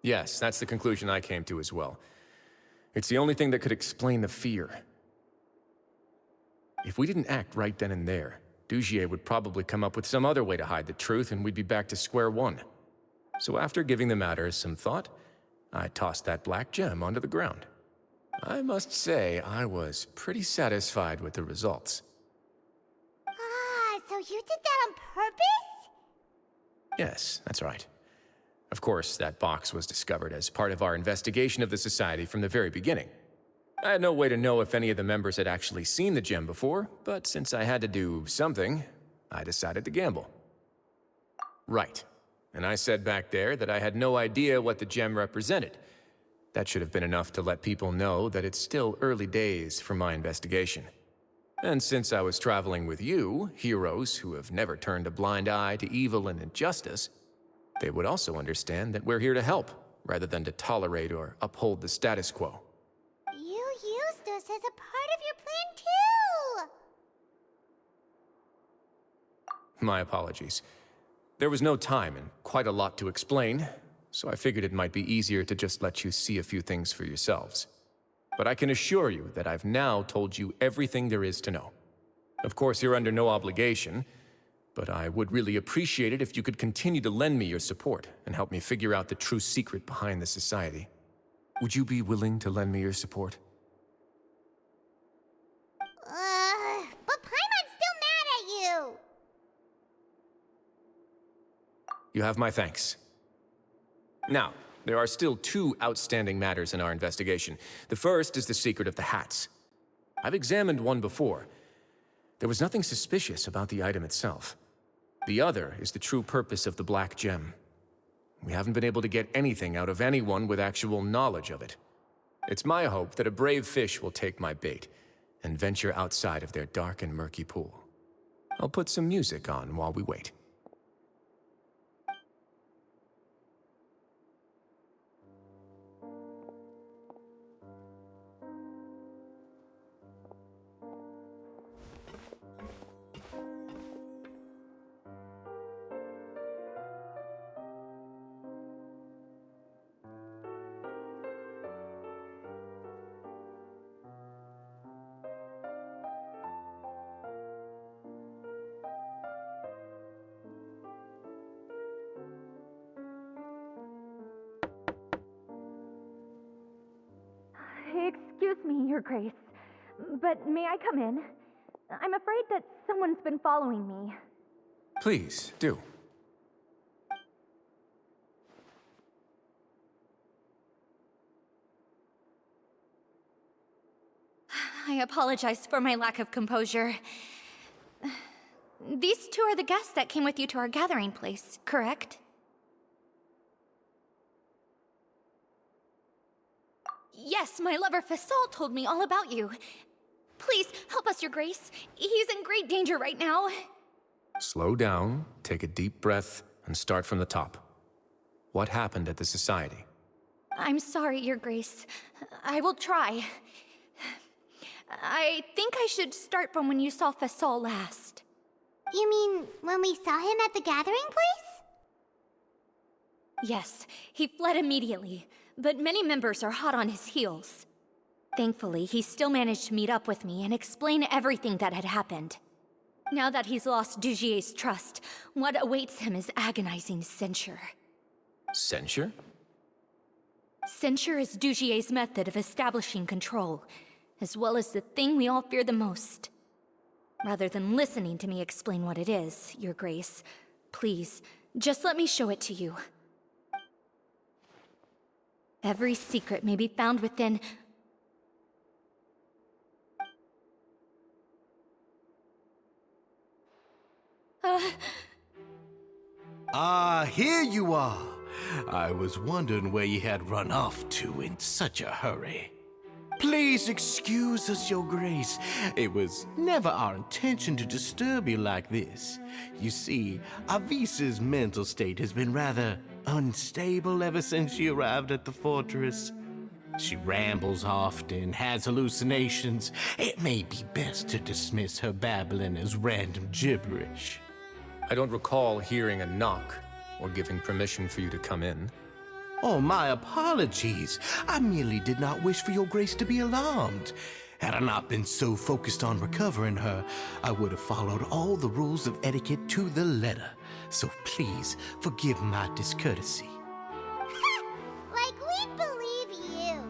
Yes, that's the conclusion I came to as well. It's the only thing that could explain the fear. If we didn't act right then and there, Dugier would probably come up with some other way to hide the truth and we'd be back to square one. So after giving the matter some thought, I tossed that black gem onto the ground. I must say, I was pretty satisfied with the results. So you did that on purpose? Yes, that's right. Of course, that box was discovered as part of our investigation of the society from the very beginning. I had no way to know if any of the members had actually seen the gem before, but since I had to do something, I decided to gamble. Right. and I said back there that I had no idea what the gem represented. That should have been enough to let people know that it's still early days for my investigation. And since I was traveling with you, heroes who have never turned a blind eye to evil and injustice, they would also understand that we're here to help, rather than to tolerate or uphold the status quo. You used us as a part of your plan too! My apologies. There was no time and quite a lot to explain, so I figured it might be easier to just let you see a few things for yourselves. But I can assure you that I've now told you everything there is to know. Of course, you're under no obligation, but I would really appreciate it if you could continue to lend me your support and help me figure out the true secret behind the society. Would you be willing to lend me your support? But Paimon's still mad at you! You have my thanks. Now, there are still 2 outstanding matters in our investigation. The first is the secret of the hats. I've examined one before. There was nothing suspicious about the item itself. The other is the true purpose of the black gem. We haven't been able to get anything out of anyone with actual knowledge of it. It's my hope that a brave fish will take my bait and venture outside of their dark and murky pool. I'll put some music on while we wait. Excuse me, Your Grace, but may I come in? I'm afraid that someone's been following me. Please, do. I apologize for my lack of composure. These 2 are the guests that came with you to our gathering place, correct? Yes, my lover Fasol told me all about you. Please, help us, Your Grace. He's in great danger right now. Slow down, take a deep breath, and start from the top. What happened at the society? I'm sorry, Your Grace. I will try. I think I should start from when you saw Fasol last. You mean when we saw him at the gathering place? Yes, he fled immediately, but many members are hot on his heels. Thankfully, he still managed to meet up with me and explain everything that had happened. Now that he's lost Dugier's trust, what awaits him is agonizing censure. Censure? Censure is Dugier's method of establishing control, as well as the thing we all fear the most. Rather than listening to me explain what it is, Your Grace, please, just let me show it to you. Every secret may be found within... Here you are. I was wondering where you had run off to in such a hurry. Please excuse us, Your Grace. It was never our intention to disturb you like this. You see, Avisa's mental state has been rather unstable ever since she arrived at the fortress. She rambles often, has hallucinations. It may be best to dismiss her babbling as random gibberish. I don't recall hearing a knock or giving permission for you to come in. Oh, my apologies. I merely did not wish for Your Grace to be alarmed. Had I not been so focused on recovering her, I would have followed all the rules of etiquette to the letter. So please, forgive my discourtesy. Like we'd believe you.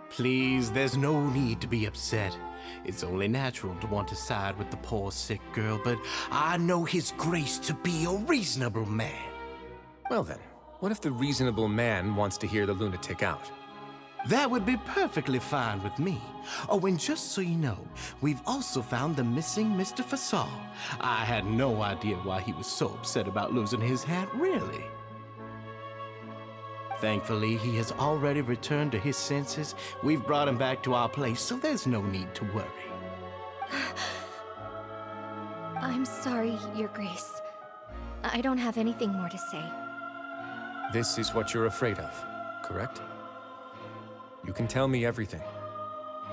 Please, there's no need to be upset. It's only natural to want to side with the poor sick girl, but I know His Grace to be a reasonable man. Well then, what if the reasonable man wants to hear the lunatic out? That would be perfectly fine with me. Oh, and just so you know, we've also found the missing Mr. Fasal. I had no idea why he was so upset about losing his hat, really. Thankfully, he has already returned to his senses. We've brought him back to our place, so there's no need to worry. I'm sorry, Your Grace. I don't have anything more to say. This is what you're afraid of, correct? You can tell me everything.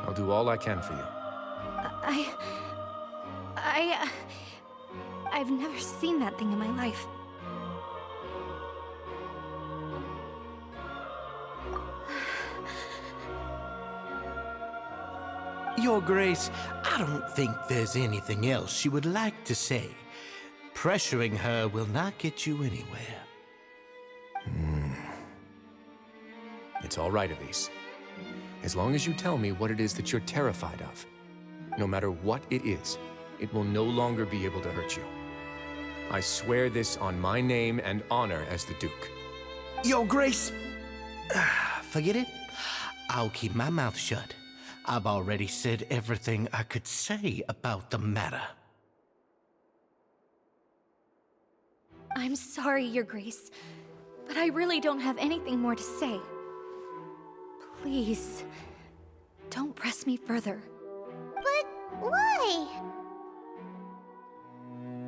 I'll do all I can for you. I've never seen that thing in my life. Your Grace, I don't think there's anything else she would like to say. Pressuring her will not get you anywhere. It's all right, Elise. As long as you tell me what it is that you're terrified of. No matter what it is, it will no longer be able to hurt you. I swear this on my name and honor as the Duke. Your Grace, forget it. I'll keep my mouth shut. I've already said everything I could say about the matter. I'm sorry, Your Grace, but I really don't have anything more to say. Please, don't press me further. But why?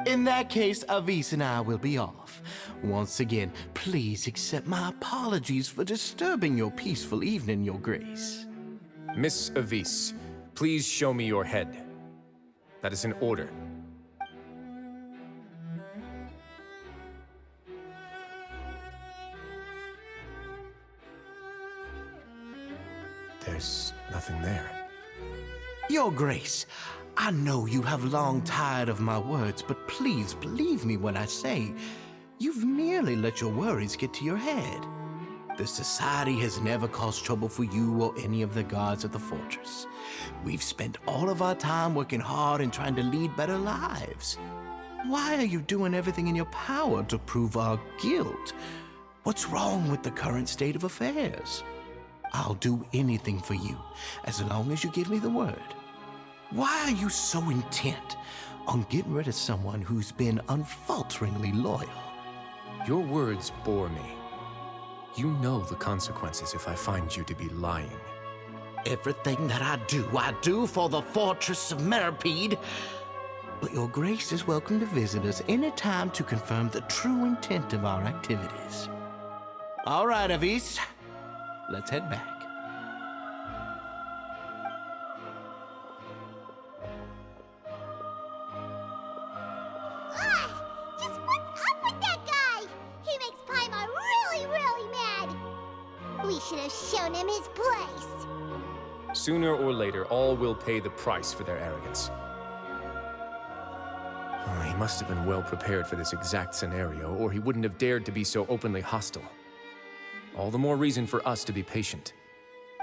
In that case, Avis and I will be off. Once again, please accept my apologies for disturbing your peaceful evening, Your Grace. Miss Avis, please show me your head. That is an order. There's nothing there. Your Grace, I know you have long tired of my words, but please believe me when I say you've merely let your worries get to your head. The Society has never caused trouble for you or any of the guards at the fortress. We've spent all of our time working hard and trying to lead better lives. Why are you doing everything in your power to prove our guilt? What's wrong with the current state of affairs? I'll do anything for you, as long as you give me the word. Why are you so intent on getting rid of someone who's been unfalteringly loyal? Your words bore me. You know the consequences if I find you to be lying. Everything that I do for the Fortress of Meripede. But Your Grace is welcome to visit us anytime to confirm the true intent of our activities. All right, Avis. Let's head back. Just what's up with that guy? He makes Paimon really, really mad. We should have shown him his place. Sooner or later, all will pay the price for their arrogance. He must have been well prepared for this exact scenario, or he wouldn't have dared to be so openly hostile. All the more reason for us to be patient.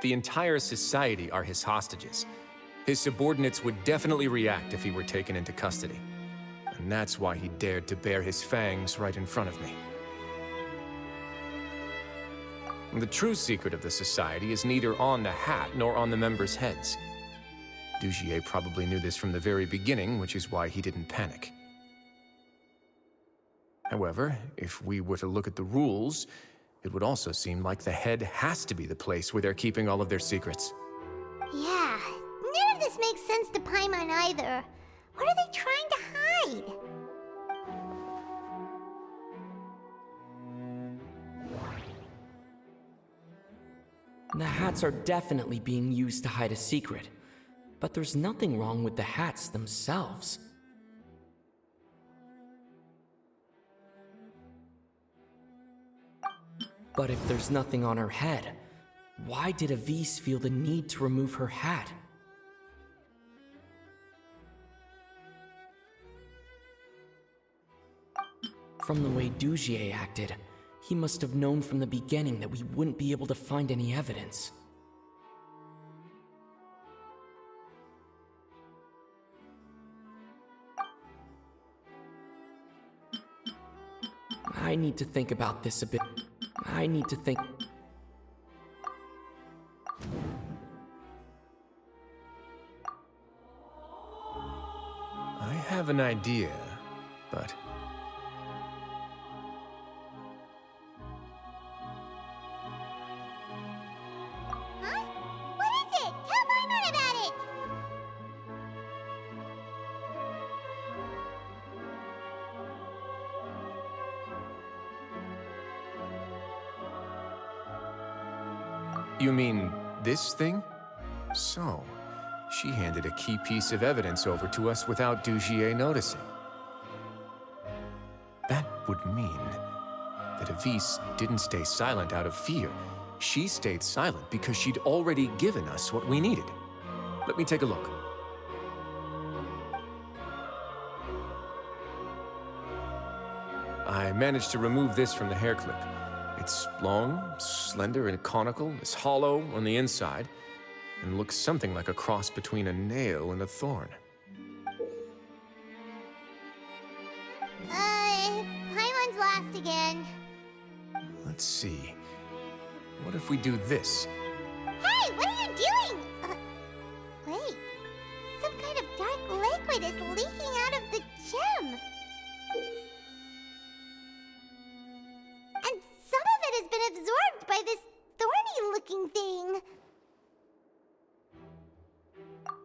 The entire society are his hostages. His subordinates would definitely react if he were taken into custody. And that's why he dared to bare his fangs right in front of me. The true secret of the society is neither on the hat nor on the members' heads. Dugier probably knew this from the very beginning, which is why he didn't panic. However, if we were to look at the rules, it would also seem like the head has to be the place where they're keeping all of their secrets. Yeah, none of this makes sense to Paimon either. What are they trying to hide? The hats are definitely being used to hide a secret, but there's nothing wrong with the hats themselves. But if there's nothing on her head, why did Avis feel the need to remove her hat? From the way Dugier acted, he must have known from the beginning that we wouldn't be able to find any evidence. I need to think about this a bit. have an idea, but... Huh? What is it? Tell Paimon about it! You mean this thing? So, she handed a key piece of evidence over to us without Dugier noticing. That would mean that Avise didn't stay silent out of fear. She stayed silent because she'd already given us what we needed. Let me take a look. I managed to remove this from the hair clip. It's long, slender, and conical, is hollow on the inside, and looks something like a cross between a nail and a thorn. Paimon's lost again. Let's see. What if we do this? Hey, what are you doing? Wait. Some kind of dark liquid is leaking out of the gem. And some of it has been absorbed by this thorny-looking thing.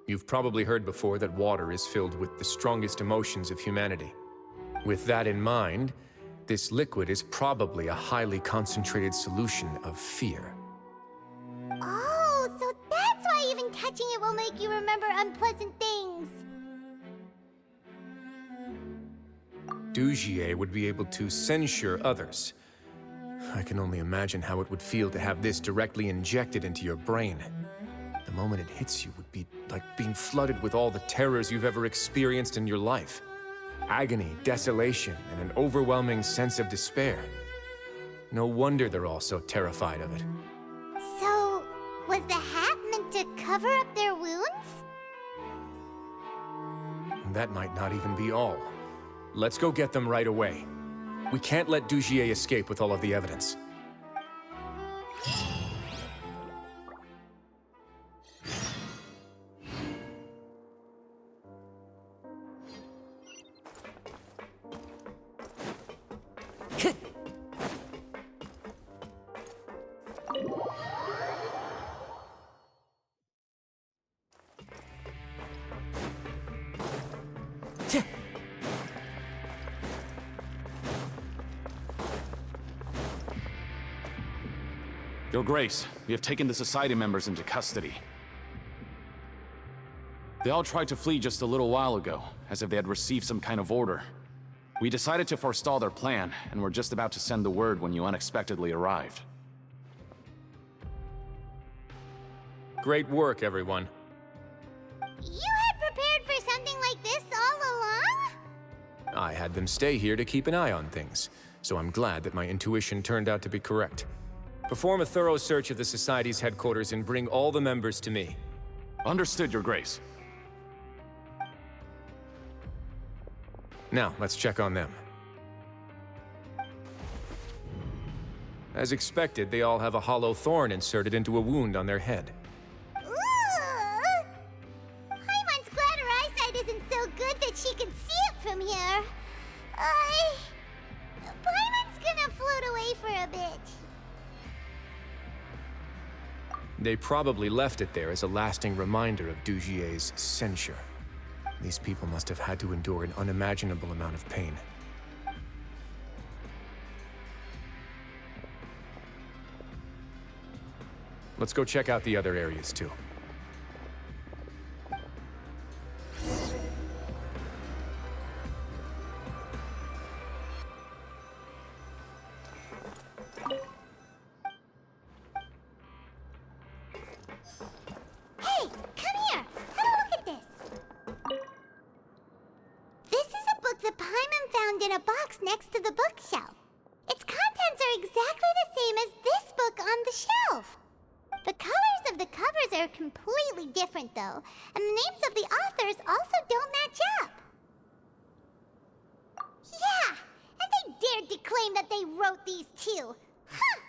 You've probably heard before that water is filled with the strongest emotions of humanity. With that in mind, this liquid is probably a highly concentrated solution of fear. Oh, so that's why even touching it will make you remember unpleasant things. Dugier would be able to censure others. I can only imagine how it would feel to have this directly injected into your brain. The moment it hits you would be like being flooded with all the terrors you've ever experienced in your life. Agony, desolation, and an overwhelming sense of despair. No wonder they're all so terrified of it. So, was the hat meant to cover up their wounds? That might not even be all. Let's go get them right away. We can't let Dugier escape with all of the evidence. Your Grace, we have taken the Society members into custody. They all tried to flee just a little while ago, as if they had received some kind of order. We decided to forestall their plan, and were just about to send the word when you unexpectedly arrived. Great work, everyone. You had prepared for something like this all along? I had them stay here to keep an eye on things, so I'm glad that my intuition turned out to be correct. Perform a thorough search of the Society's headquarters and bring all the members to me. Understood, Your Grace. Now, let's check on them. As expected, they all have a hollow thorn inserted into a wound on their head. Ooh! Paimon's glad her eyesight isn't so good that she can see it from here. Paimon's gonna float away for a bit. They probably left it there as a lasting reminder of Dugier's censure. These people must have had to endure an unimaginable amount of pain. Let's go check out the other areas, too. Hey, come here! Have a look at this! This is a book that Paimon found in a box next to the bookshelf. Its contents are exactly the same as this book on the shelf. The colors of the covers are completely different, though, and the names of the authors also don't match up. Yeah, and they dared to claim that they wrote these too. Huh!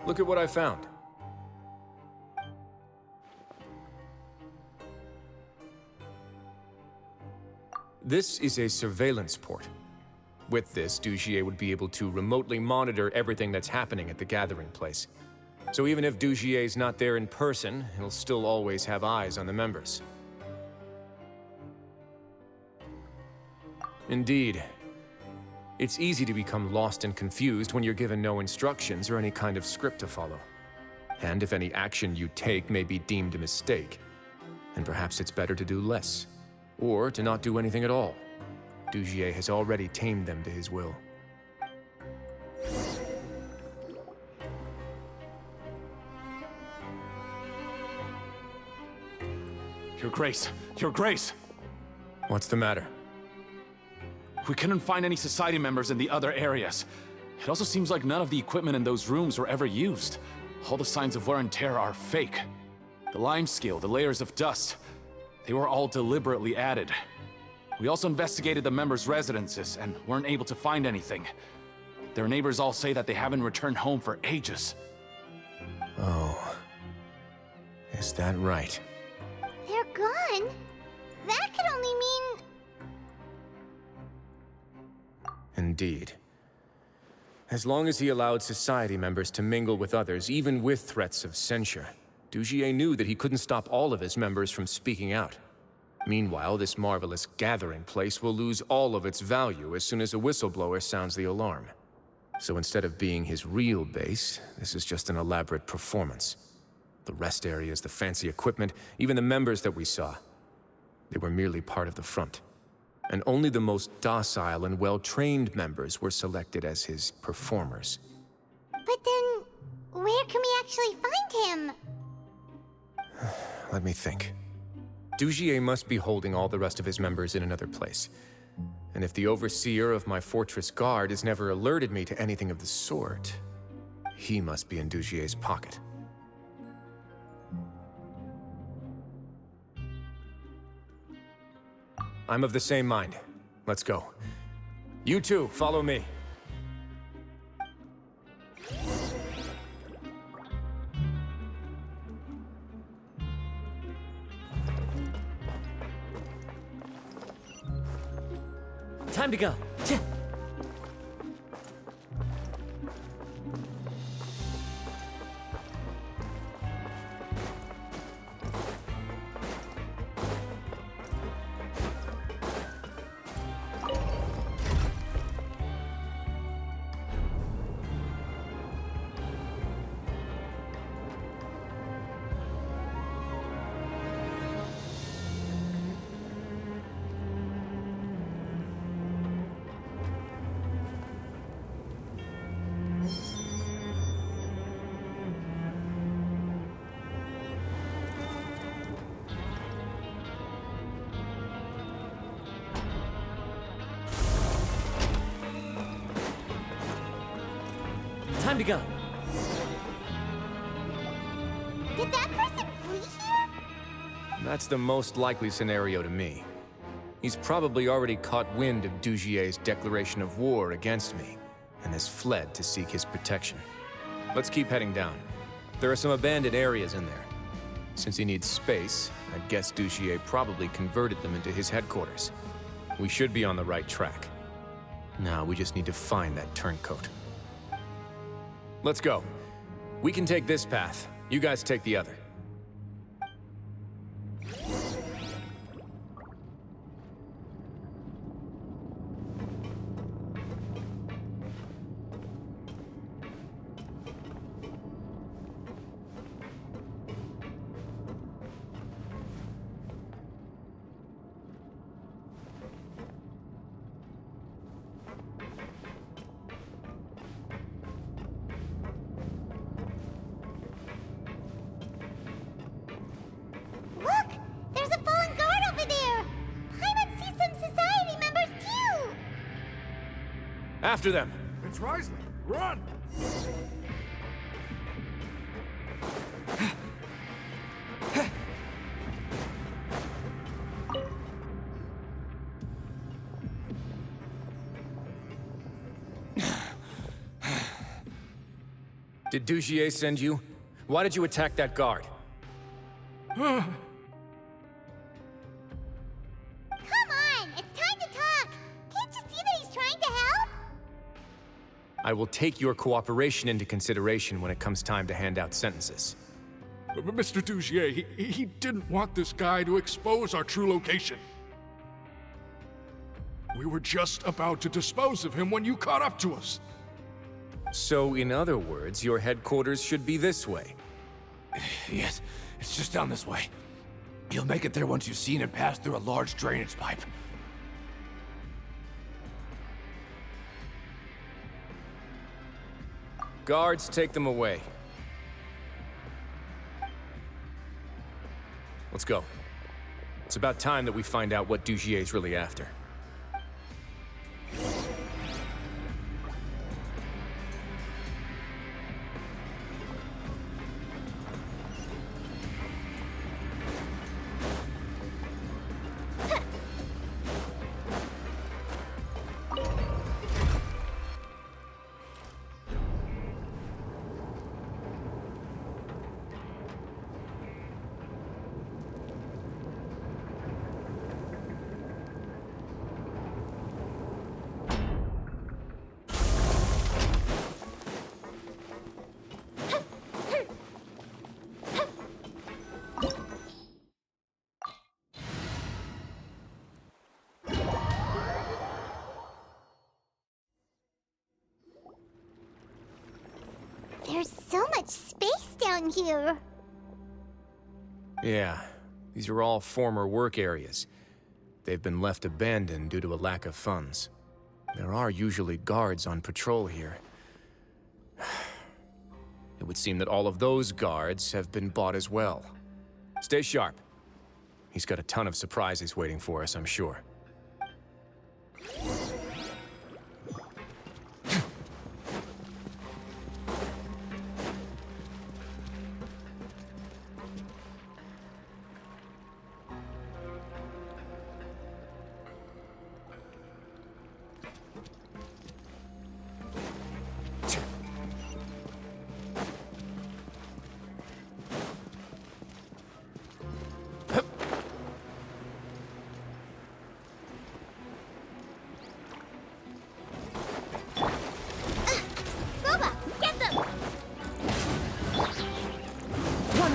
Look at what I found. This is a surveillance port. With this, Dugier would be able to remotely monitor everything that's happening at the gathering place. So even if Dugier's not there in person, he'll still always have eyes on the members. Indeed. It's easy to become lost and confused when you're given no instructions or any kind of script to follow. And if any action you take may be deemed a mistake, then perhaps it's better to do less. Or to not do anything at all. Dugier has already tamed them to his will. Your Grace! Your Grace! What's the matter? We couldn't find any society members in the other areas. It also seems like none of the equipment in those rooms were ever used. All the signs of wear and tear are fake. The lime scale, the layers of dust, they were all deliberately added. We also investigated the members' residences and weren't able to find anything. Their neighbors all say that they haven't returned home for ages. Oh. Is that right? They're gone? That could only mean... Indeed. As long as he allowed society members to mingle with others, even with threats of censure, Dugier knew that he couldn't stop all of his members from speaking out. Meanwhile, this marvelous gathering place will lose all of its value as soon as a whistleblower sounds the alarm. So instead of being his real base, this is just an elaborate performance. The rest areas, the fancy equipment, even the members that we saw, they were merely part of the front. And only the most docile and well-trained members were selected as his performers. But then, where can we actually find him? Let me think. Dugier must be holding all the rest of his members in another place. And if the overseer of my fortress guard has never alerted me to anything of the sort, he must be in Dugier's pocket. I'm of the same mind. Let's go. You two, follow me. Time to go. Time to go. Did that person flee here? That's the most likely scenario to me. He's probably already caught wind of Dugier's declaration of war against me, and has fled to seek his protection. Let's keep heading down. There are some abandoned areas in there. Since he needs space, I guess Dugier probably converted them into his headquarters. We should be on the right track. Now we just need to find that turncoat. Let's go. We can take this path. You guys take the other. Look! There's a fallen guard over there! Paimon sees some society members too! After them! It's Risley! Run! Did Dugier send you? Why did you attack that guard? Come on! It's time to talk! Can't you see that he's trying to help? I will take your cooperation into consideration when it comes time to hand out sentences. Mr. Dugier, he didn't want this guy to expose our true location. We were just about to dispose of him when you caught up to us. So, in other words, your headquarters should be this way. Yes, it's just down this way. You'll make it there once you've seen it pass through a large drainage pipe. Guards, take them away. Let's go. It's about time that we find out what Dugier's really after. There's so much space down here. Yeah, these are all former work areas. They've been left abandoned due to a lack of funds. There are usually guards on patrol here. It would seem that all of those guards have been bought as well. Stay sharp. He's got a ton of surprises waiting for us, I'm sure.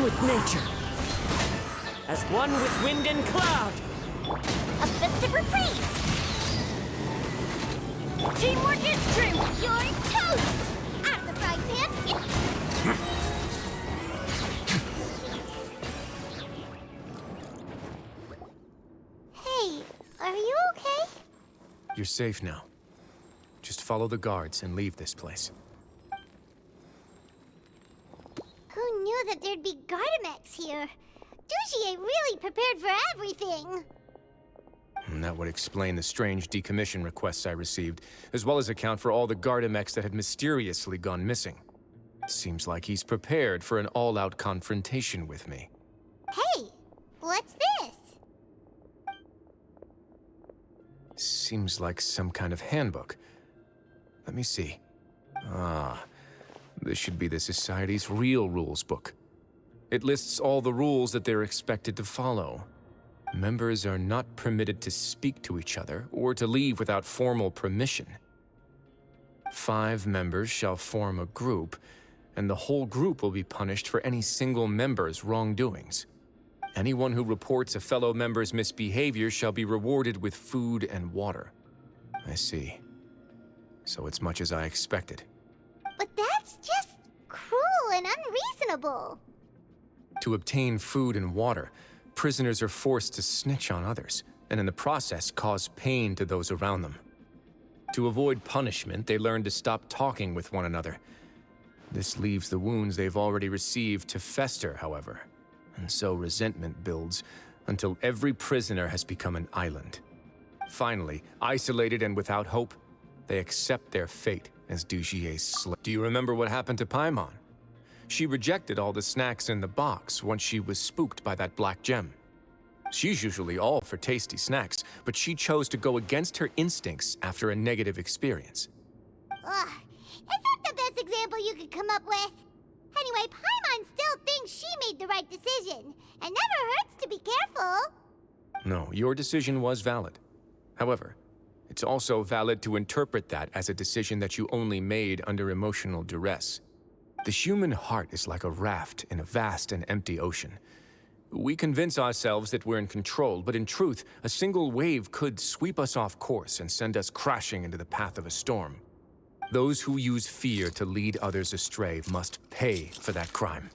With nature, as one with wind and cloud. A festive reprise! Teamwork is true! You're toast! Out of the frying pan! Hey, are you okay? You're safe now. Just follow the guards and leave this place. Who knew that there'd be Gardamex here? Dugier really prepared for everything! And that would explain the strange decommission requests I received, as well as account for all the Gardamex that had mysteriously gone missing. Seems like he's prepared for an all-out confrontation with me. Hey, what's this? Seems like some kind of handbook. Let me see. Ah, this should be the Society's real rules book. It lists all the rules that they're expected to follow. Members are not permitted to speak to each other or to leave without formal permission. 5 members shall form a group, and the whole group will be punished for any single member's wrongdoings. Anyone who reports a fellow member's misbehavior shall be rewarded with food and water. I see. So it's much as I expected. But that's just cruel and unreasonable. To obtain food and water, prisoners are forced to snitch on others, and in the process cause pain to those around them. To avoid punishment, they learn to stop talking with one another. This leaves the wounds they've already received to fester, however, and so resentment builds until every prisoner has become an island. Finally, isolated and without hope, they accept their fate as Dugier's slave. Do you remember what happened to Paimon? She rejected all the snacks in the box once she was spooked by that black gem. She's usually all for tasty snacks, but she chose to go against her instincts after a negative experience. Ugh, is that the best example you could come up with? Anyway, Paimon still thinks she made the right decision. It never hurts to be careful. No, your decision was valid. However, it's also valid to interpret that as a decision that you only made under emotional duress. The human heart is like a raft in a vast and empty ocean. We convince ourselves that we're in control, but in truth, a single wave could sweep us off course and send us crashing into the path of a storm. Those who use fear to lead others astray must pay for that crime.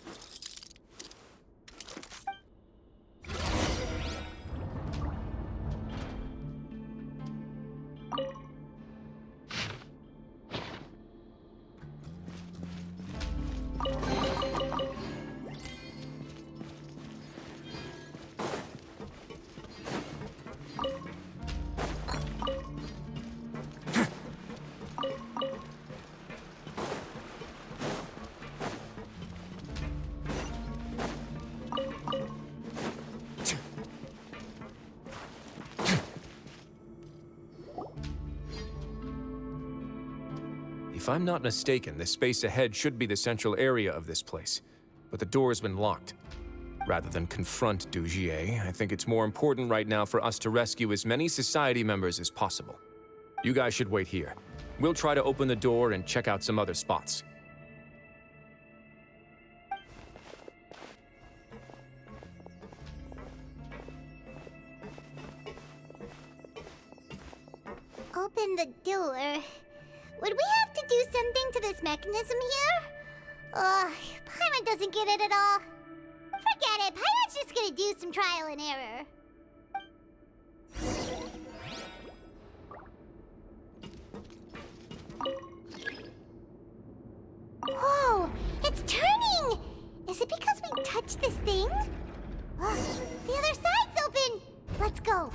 If I'm not mistaken, the space ahead should be the central area of this place, but the door has been locked. Rather than confront Dujier, I think it's more important right now for us to rescue as many society members as possible. You guys should wait here. We'll try to open the door and check out some other spots. Open the door. Would we have to do something to this mechanism here? Paimon doesn't get it at all. Forget it, Paimon's just gonna do some trial and error. Whoa, it's turning! Is it because we touched this thing? The other side's open! Let's go.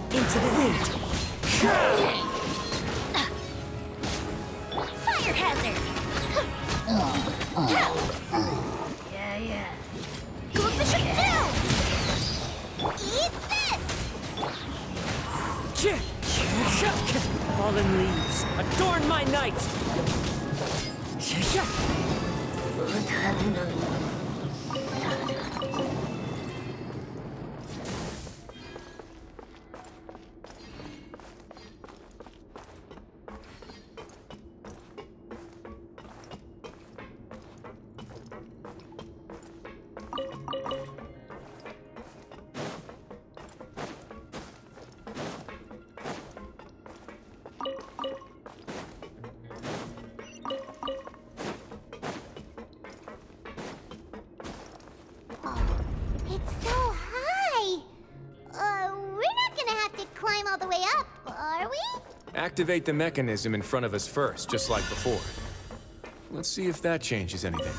Into the wind. Fire hazard! Yeah. Go the ship down! Eat this! Fallen leaves, adorn my night! It's so high! We're not gonna have to climb all the way up, are we? Activate the mechanism in front of us first, just like before. Let's see if that changes anything.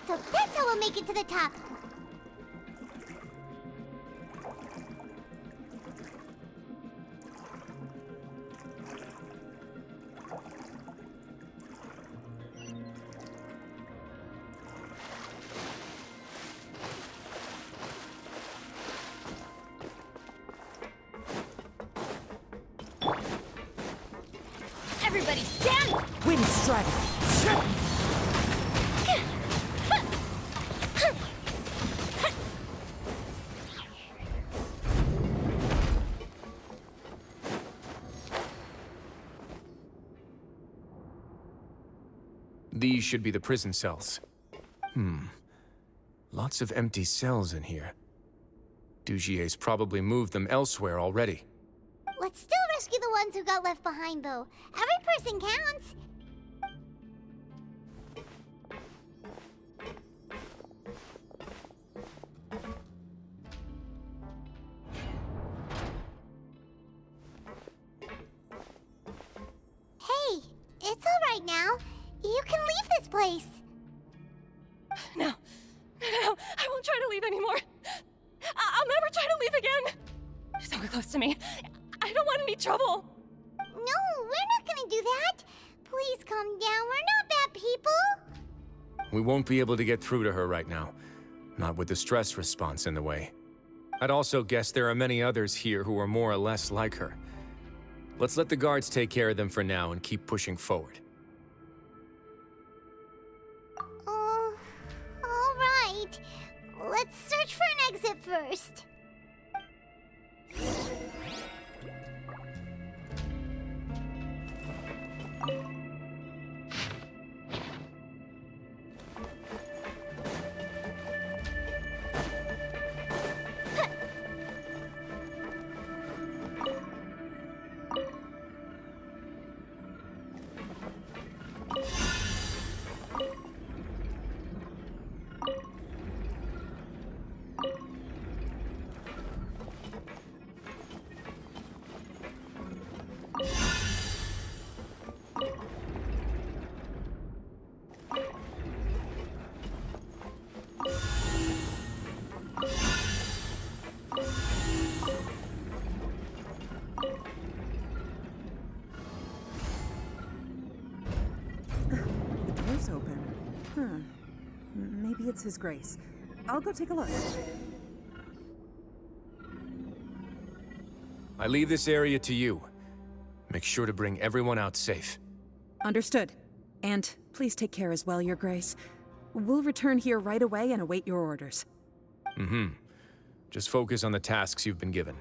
So that's how we'll make it to the top. Everybody stand! Wind strategy. These should be the prison cells. Lots of empty cells in here. Dugier's probably moved them elsewhere already. Let's still rescue the ones who got left behind, though. Every person counts. Hey, it's all right now. You can leave this place. No, I won't try to leave anymore. I'll never try to leave again. Don't get close to me. I don't want any trouble. No, we're not gonna do that. Please calm down. We're not bad people. We won't be able to get through to her right now. Not with the stress response in the way. I'd also guess there are many others here who are more or less like her. Let's let the guards take care of them for now and keep pushing forward. All right. Let's search for an exit first. Open. Maybe it's His Grace. I'll go take a look. I leave this area to you. Make sure to bring everyone out safe. Understood. And please take care as well, Your Grace. We'll return here right away and await your orders. Just focus on the tasks you've been given.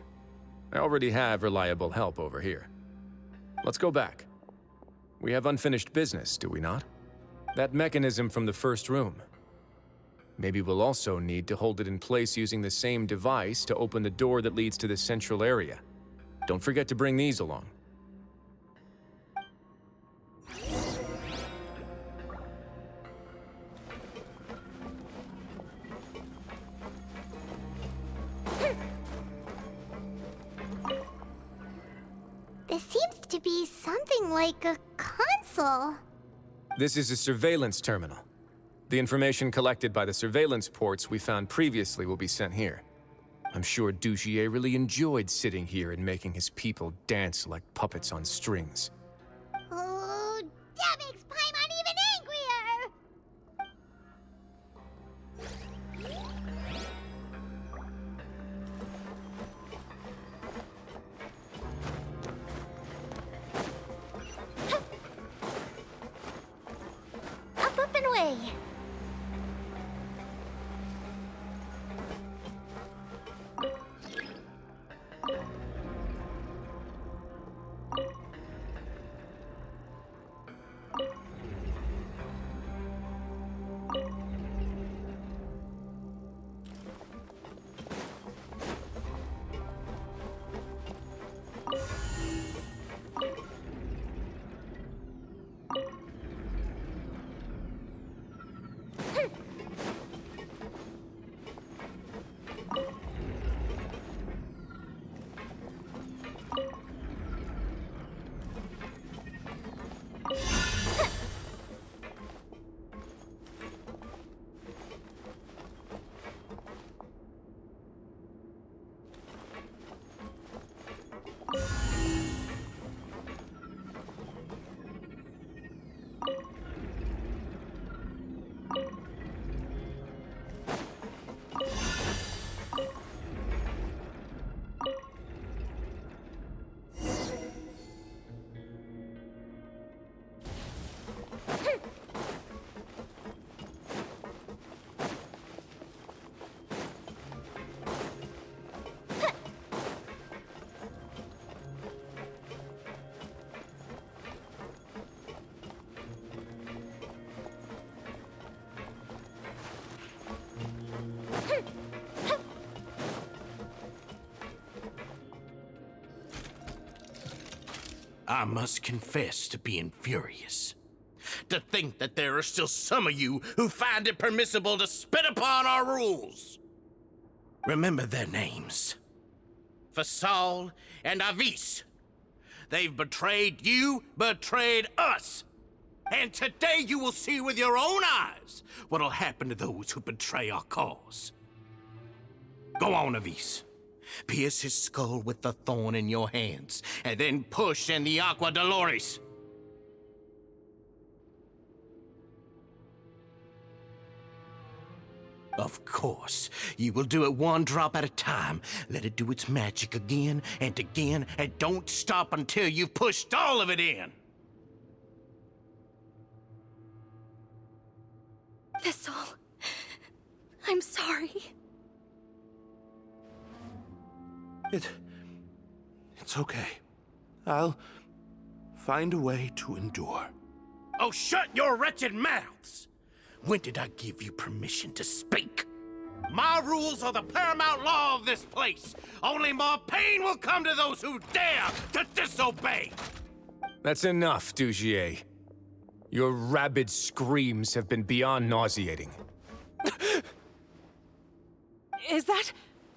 I already have reliable help over here. Let's go back. We have unfinished business, do we not? That mechanism from the first room. Maybe we'll also need to hold it in place using the same device to open the door that leads to the central area. Don't forget to bring these along. This seems to be something like a console. This is a surveillance terminal. The information collected by the surveillance ports we found previously will be sent here. I'm sure Dugier really enjoyed sitting here and making his people dance like puppets on strings. Oh, that makes Paimon even angrier! Up and away! I must confess to being furious. To think that there are still some of you who find it permissible to spit upon our rules. Remember their names. Fasal and Avis. They've betrayed you, betrayed us. And today you will see with your own eyes what'll happen to those who betray our cause. Go on, Avis. Pierce his skull with the thorn in your hands, and then push in the Aqua Dolores. Of course, you will do it one drop at a time. Let it do its magic again, and don't stop until you've pushed all of it in. Thistle, I'm sorry. It's okay. I'll find a way to endure. Oh, shut your wretched mouths! When did I give you permission to speak? My rules are the paramount law of this place. Only more pain will come to those who dare to disobey. That's enough, Dugier. Your rabid screams have been beyond nauseating. Is that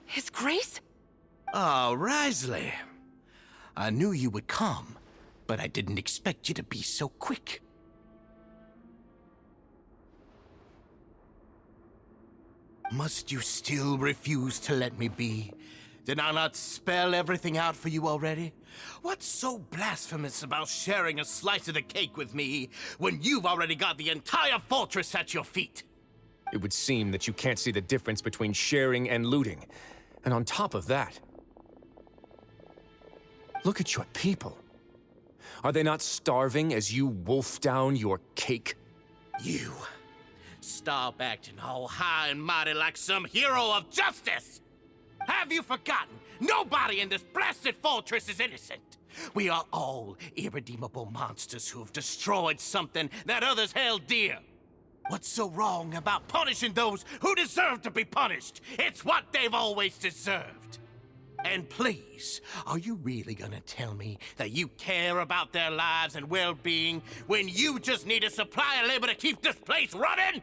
His Grace? Oh, Risley. I knew you would come, but I didn't expect you to be so quick. Must you still refuse to let me be? Did I not spell everything out for you already? What's so blasphemous about sharing a slice of the cake with me when you've already got the entire fortress at your feet? It would seem that you can't see the difference between sharing and looting. And on top of that, look at your people. Are they not starving as you wolf down your cake? You. Stop acting all high and mighty like some hero of justice! Have you forgotten? Nobody in this blasted fortress is innocent. We are all irredeemable monsters who have destroyed something that others held dear. What's so wrong about punishing those who deserve to be punished? It's what they've always deserved. And please, are you really gonna tell me that you care about their lives and well-being when you just need a supply of labor to keep this place running?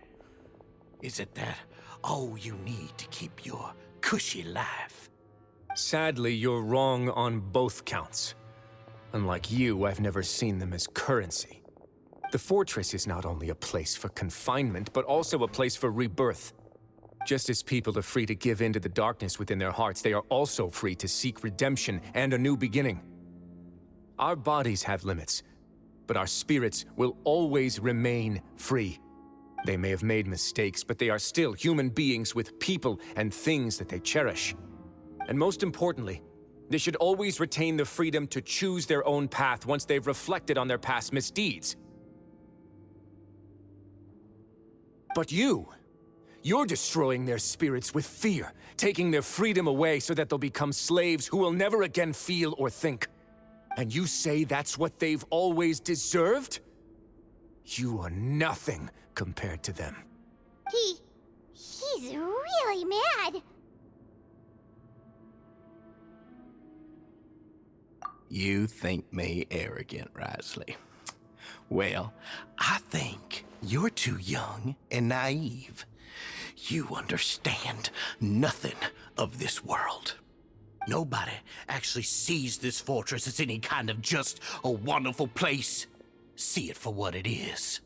Is it that all you need to keep your cushy life? Sadly, you're wrong on both counts. Unlike you, I've never seen them as currency. The fortress is not only a place for confinement, but also a place for rebirth. Just as people are free to give in to the darkness within their hearts, they are also free to seek redemption and a new beginning. Our bodies have limits, but our spirits will always remain free. They may have made mistakes, but they are still human beings with people and things that they cherish. And most importantly, they should always retain the freedom to choose their own path once they've reflected on their past misdeeds. But you're destroying their spirits with fear, taking their freedom away so that they'll become slaves who will never again feel or think. And you say that's what they've always deserved? You are nothing compared to them. He's really mad. You think me arrogant, Risley. Well, I think you're too young and naive. You understand nothing of this world. Nobody actually sees this fortress as any kind of just a wonderful place. See it for what it is.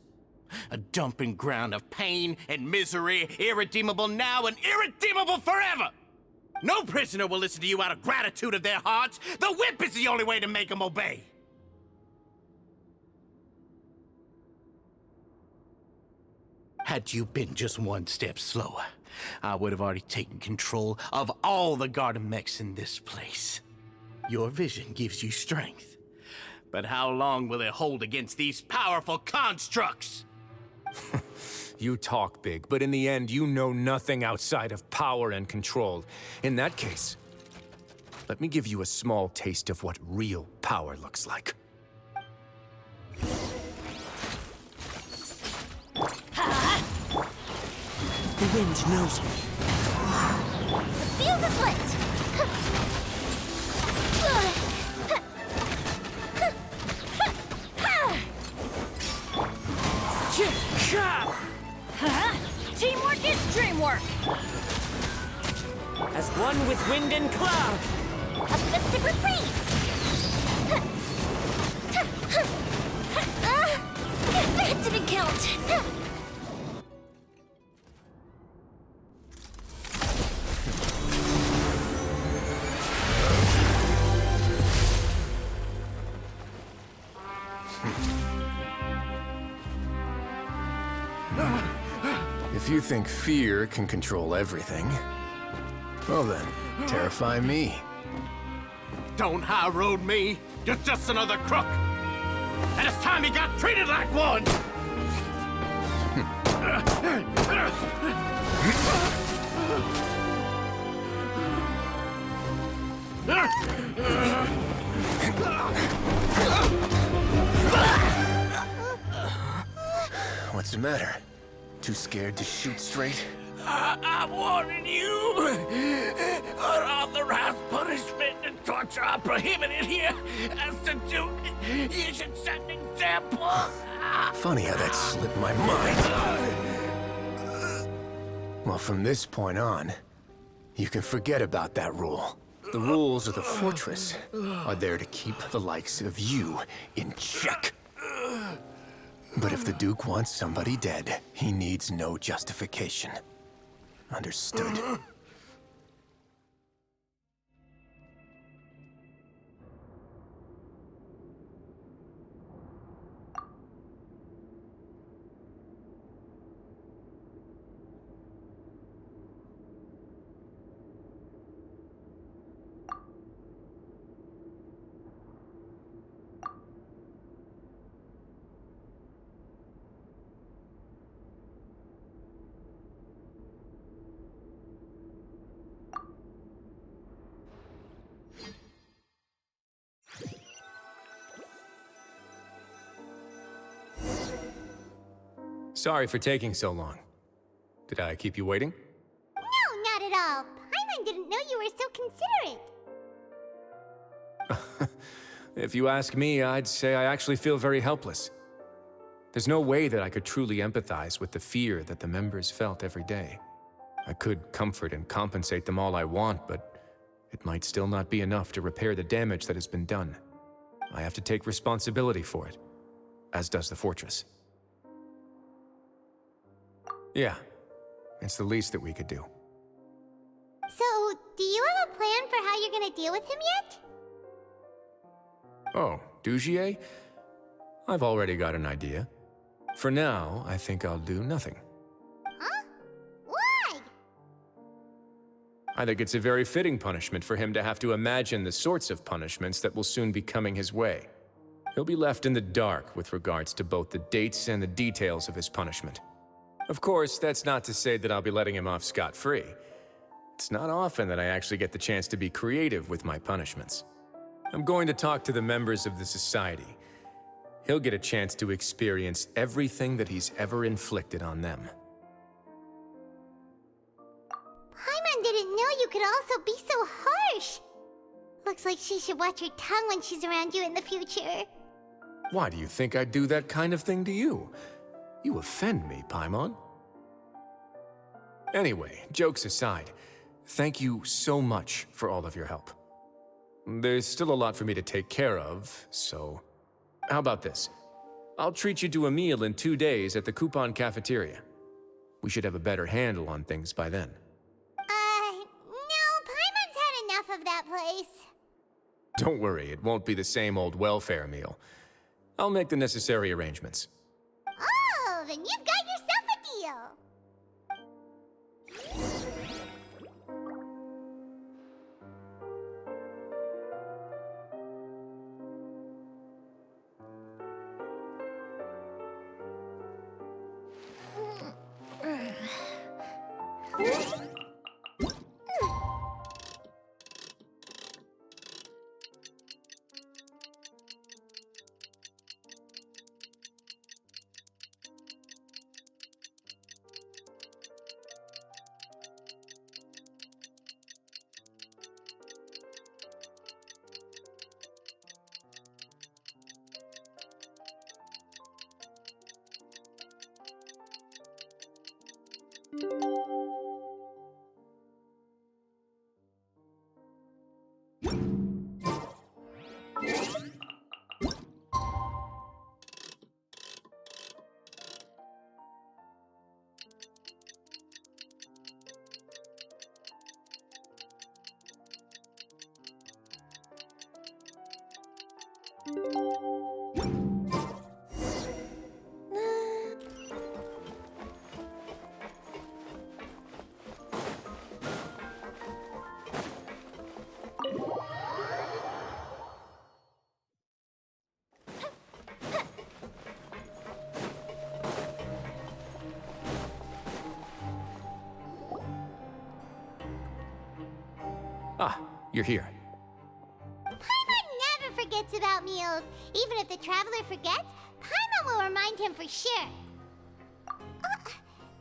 A dumping ground of pain and misery, irredeemable now and irredeemable forever. No prisoner will listen to you out of gratitude of their hearts. The whip is the only way to make them obey. Had you been just one step slower, I would have already taken control of all the garden mechs in this place. Your vision gives you strength. But how long will it hold against these powerful constructs? You talk big, but in the end, you know nothing outside of power and control. In that case, let me give you a small taste of what real power looks like. The wind knows me. The fuse is lit! Teamwork is dreamwork! As one with wind and cloud! Uplifted with praise! That didn't count! If you think fear can control everything, well then, terrify me. Don't high road me. You're just another crook. And it's time you got treated like one. What's the matter? Too scared to shoot straight? I'm warning you. Unauthorized punishment and torture are prohibited here. As the Duke, you should set an example. Funny how that slipped my mind. Well, from this point on, you can forget about that rule. The rules of the fortress are there to keep the likes of you in check. But if the Duke wants somebody dead, he needs no justification. Understood? Sorry for taking so long. Did I keep you waiting? No, not at all. Paimon didn't know you were so considerate. If you ask me, I'd say I actually feel very helpless. There's no way that I could truly empathize with the fear that the members felt every day. I could comfort and compensate them all I want, but it might still not be enough to repair the damage that has been done. I have to take responsibility for it, as does the fortress. Yeah, it's the least that we could do. So, do you have a plan for how you're gonna deal with him yet? Oh, Dugier? I've already got an idea. For now, I think I'll do nothing. Huh? Why? I think it's a very fitting punishment for him to have to imagine the sorts of punishments that will soon be coming his way. He'll be left in the dark with regards to both the dates and the details of his punishment. Of course, that's not to say that I'll be letting him off scot-free. It's not often that I actually get the chance to be creative with my punishments. I'm going to talk to the members of the society. He'll get a chance to experience everything that he's ever inflicted on them. Paimon didn't know you could also be so harsh. Looks like she should watch her tongue when she's around you in the future. Why do you think I'd do that kind of thing to you? You offend me, Paimon. Anyway, jokes aside, thank you so much for all of your help. There's still a lot for me to take care of, so... How about this? I'll treat you to a meal in 2 days at the Coupon Cafeteria. We should have a better handle on things by then. No, Paimon's had enough of that place. Don't worry, it won't be the same old welfare meal. I'll make the necessary arrangements. Oh, then you've got yourself a deal. Ah, you're here. Paimon never forgets about meals. Even if the traveler forgets, Paimon will remind him for sure.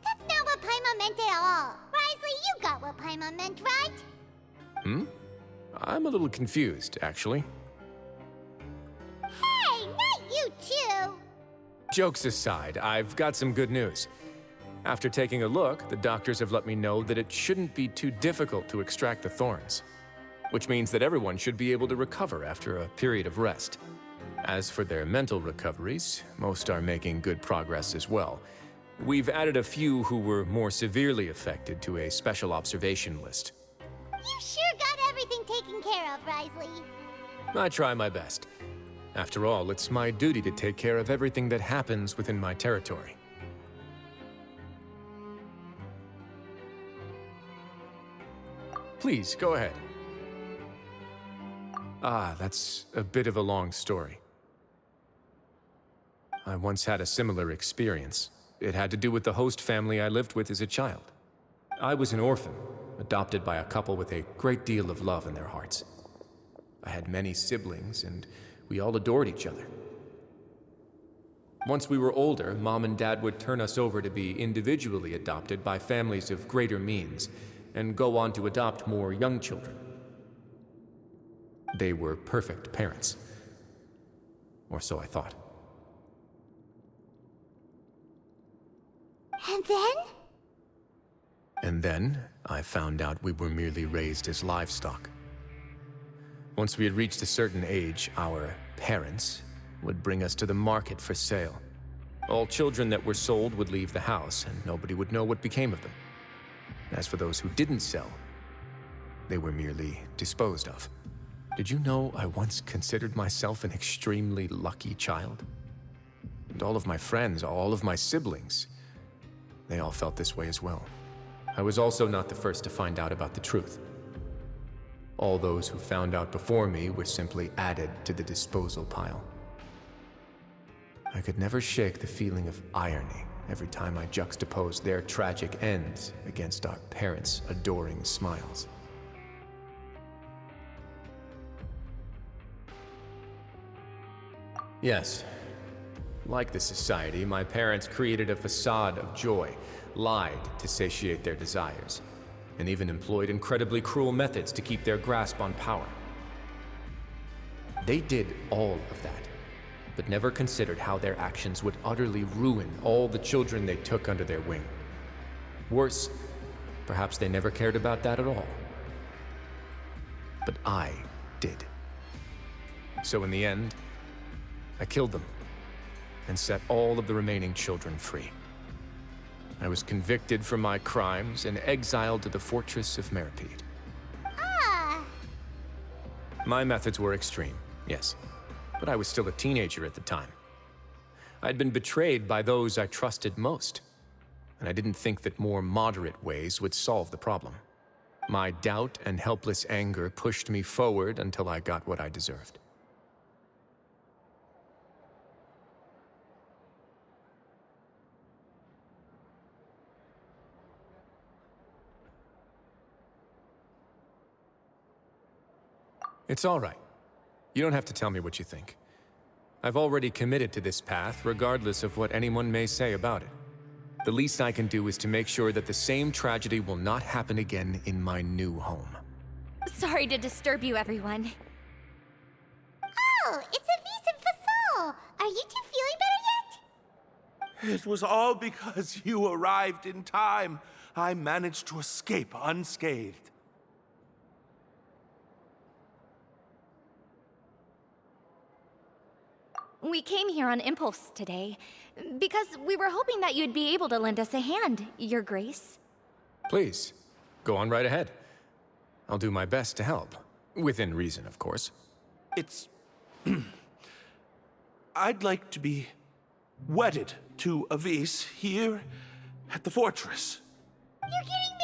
That's not what Paimon meant at all. Risley, you got what Paimon meant, right? I'm a little confused, actually. Hey, not you too! Jokes aside, I've got some good news. After taking a look, the doctors have let me know that it shouldn't be too difficult to extract the thorns, which means that everyone should be able to recover after a period of rest. As for their mental recoveries, most are making good progress as well. We've added a few who were more severely affected to a special observation list. You sure got everything taken care of, Risley. I try my best. After all, it's my duty to take care of everything that happens within my territory. Please, go ahead. Ah, that's a bit of a long story. I once had a similar experience. It had to do with the host family I lived with as a child. I was an orphan, adopted by a couple with a great deal of love in their hearts. I had many siblings, and we all adored each other. Once we were older, Mom and Dad would turn us over to be individually adopted by families of greater means, and go on to adopt more young children. They were perfect parents. Or so I thought. And then? And then, I found out we were merely raised as livestock. Once we had reached a certain age, our parents would bring us to the market for sale. All children that were sold would leave the house, and nobody would know what became of them. As for those who didn't sell, they were merely disposed of. Did you know I once considered myself an extremely lucky child? And all of my friends, all of my siblings, they all felt this way as well. I was also not the first to find out about the truth. All those who found out before me were simply added to the disposal pile. I could never shake the feeling of irony every time I juxtaposed their tragic ends against our parents' adoring smiles. Yes, like the society, my parents created a facade of joy, lied to satiate their desires, and even employed incredibly cruel methods to keep their grasp on power. They did all of that, but never considered how their actions would utterly ruin all the children they took under their wing. Worse, perhaps they never cared about that at all. But I did. So in the end, I killed them and set all of the remaining children free. I was convicted for my crimes and exiled to the fortress of Meripede. Ah! My methods were extreme, yes, but I was still a teenager at the time. I'd been betrayed by those I trusted most, and I didn't think that more moderate ways would solve the problem. My doubt and helpless anger pushed me forward until I got what I deserved. It's all right. You don't have to tell me what you think. I've already committed to this path, regardless of what anyone may say about it. The least I can do is to make sure that the same tragedy will not happen again in my new home. Sorry to disturb you, everyone. Oh, it's a Vis and Fasol! Are you two feeling better yet? It was all because you arrived in time. I managed to escape unscathed. We came here on impulse today, because we were hoping that you'd be able to lend us a hand, Your Grace. Please, go on right ahead. I'll do my best to help. Within reason, of course. It's... I'd like to be wedded to Avis here at the fortress. You're getting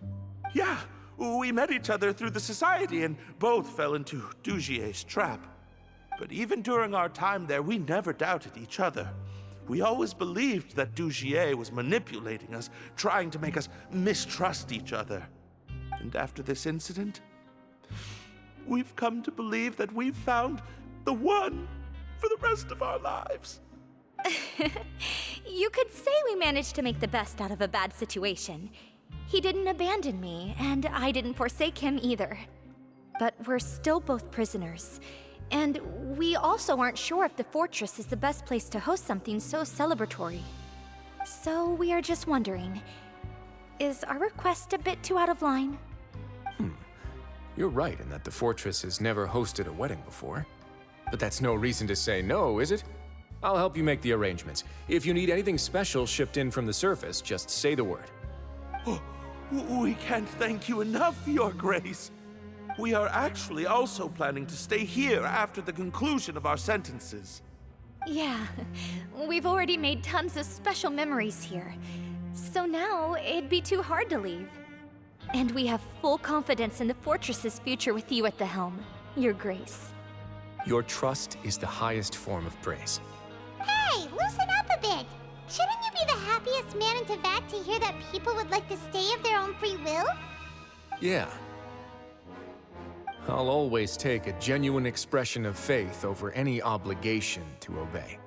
married? Yeah, we met each other through the society and both fell into Dugier's trap. But even during our time there, we never doubted each other. We always believed that Dugier was manipulating us, trying to make us mistrust each other. And after this incident, we've come to believe that we've found the one for the rest of our lives. You could say we managed to make the best out of a bad situation. He didn't abandon me, and I didn't forsake him either. But we're still both prisoners. And we also aren't sure if the fortress is the best place to host something so celebratory. So we are just wondering, is our request a bit too out of line? You're right in that the fortress has never hosted a wedding before. But that's no reason to say no, is it? I'll help you make the arrangements. If you need anything special shipped in from the surface, just say the word. Oh, we can't thank you enough, Your Grace. We are actually also planning to stay here after the conclusion of our sentences. Yeah, we've already made tons of special memories here. So now, it'd be too hard to leave. And we have full confidence in the fortress's future with you at the helm, Your Grace. Your trust is the highest form of praise. Hey, loosen up a bit. Shouldn't you be the happiest man in Teyvat to hear that people would like to stay of their own free will? Yeah. I'll always take a genuine expression of faith over any obligation to obey.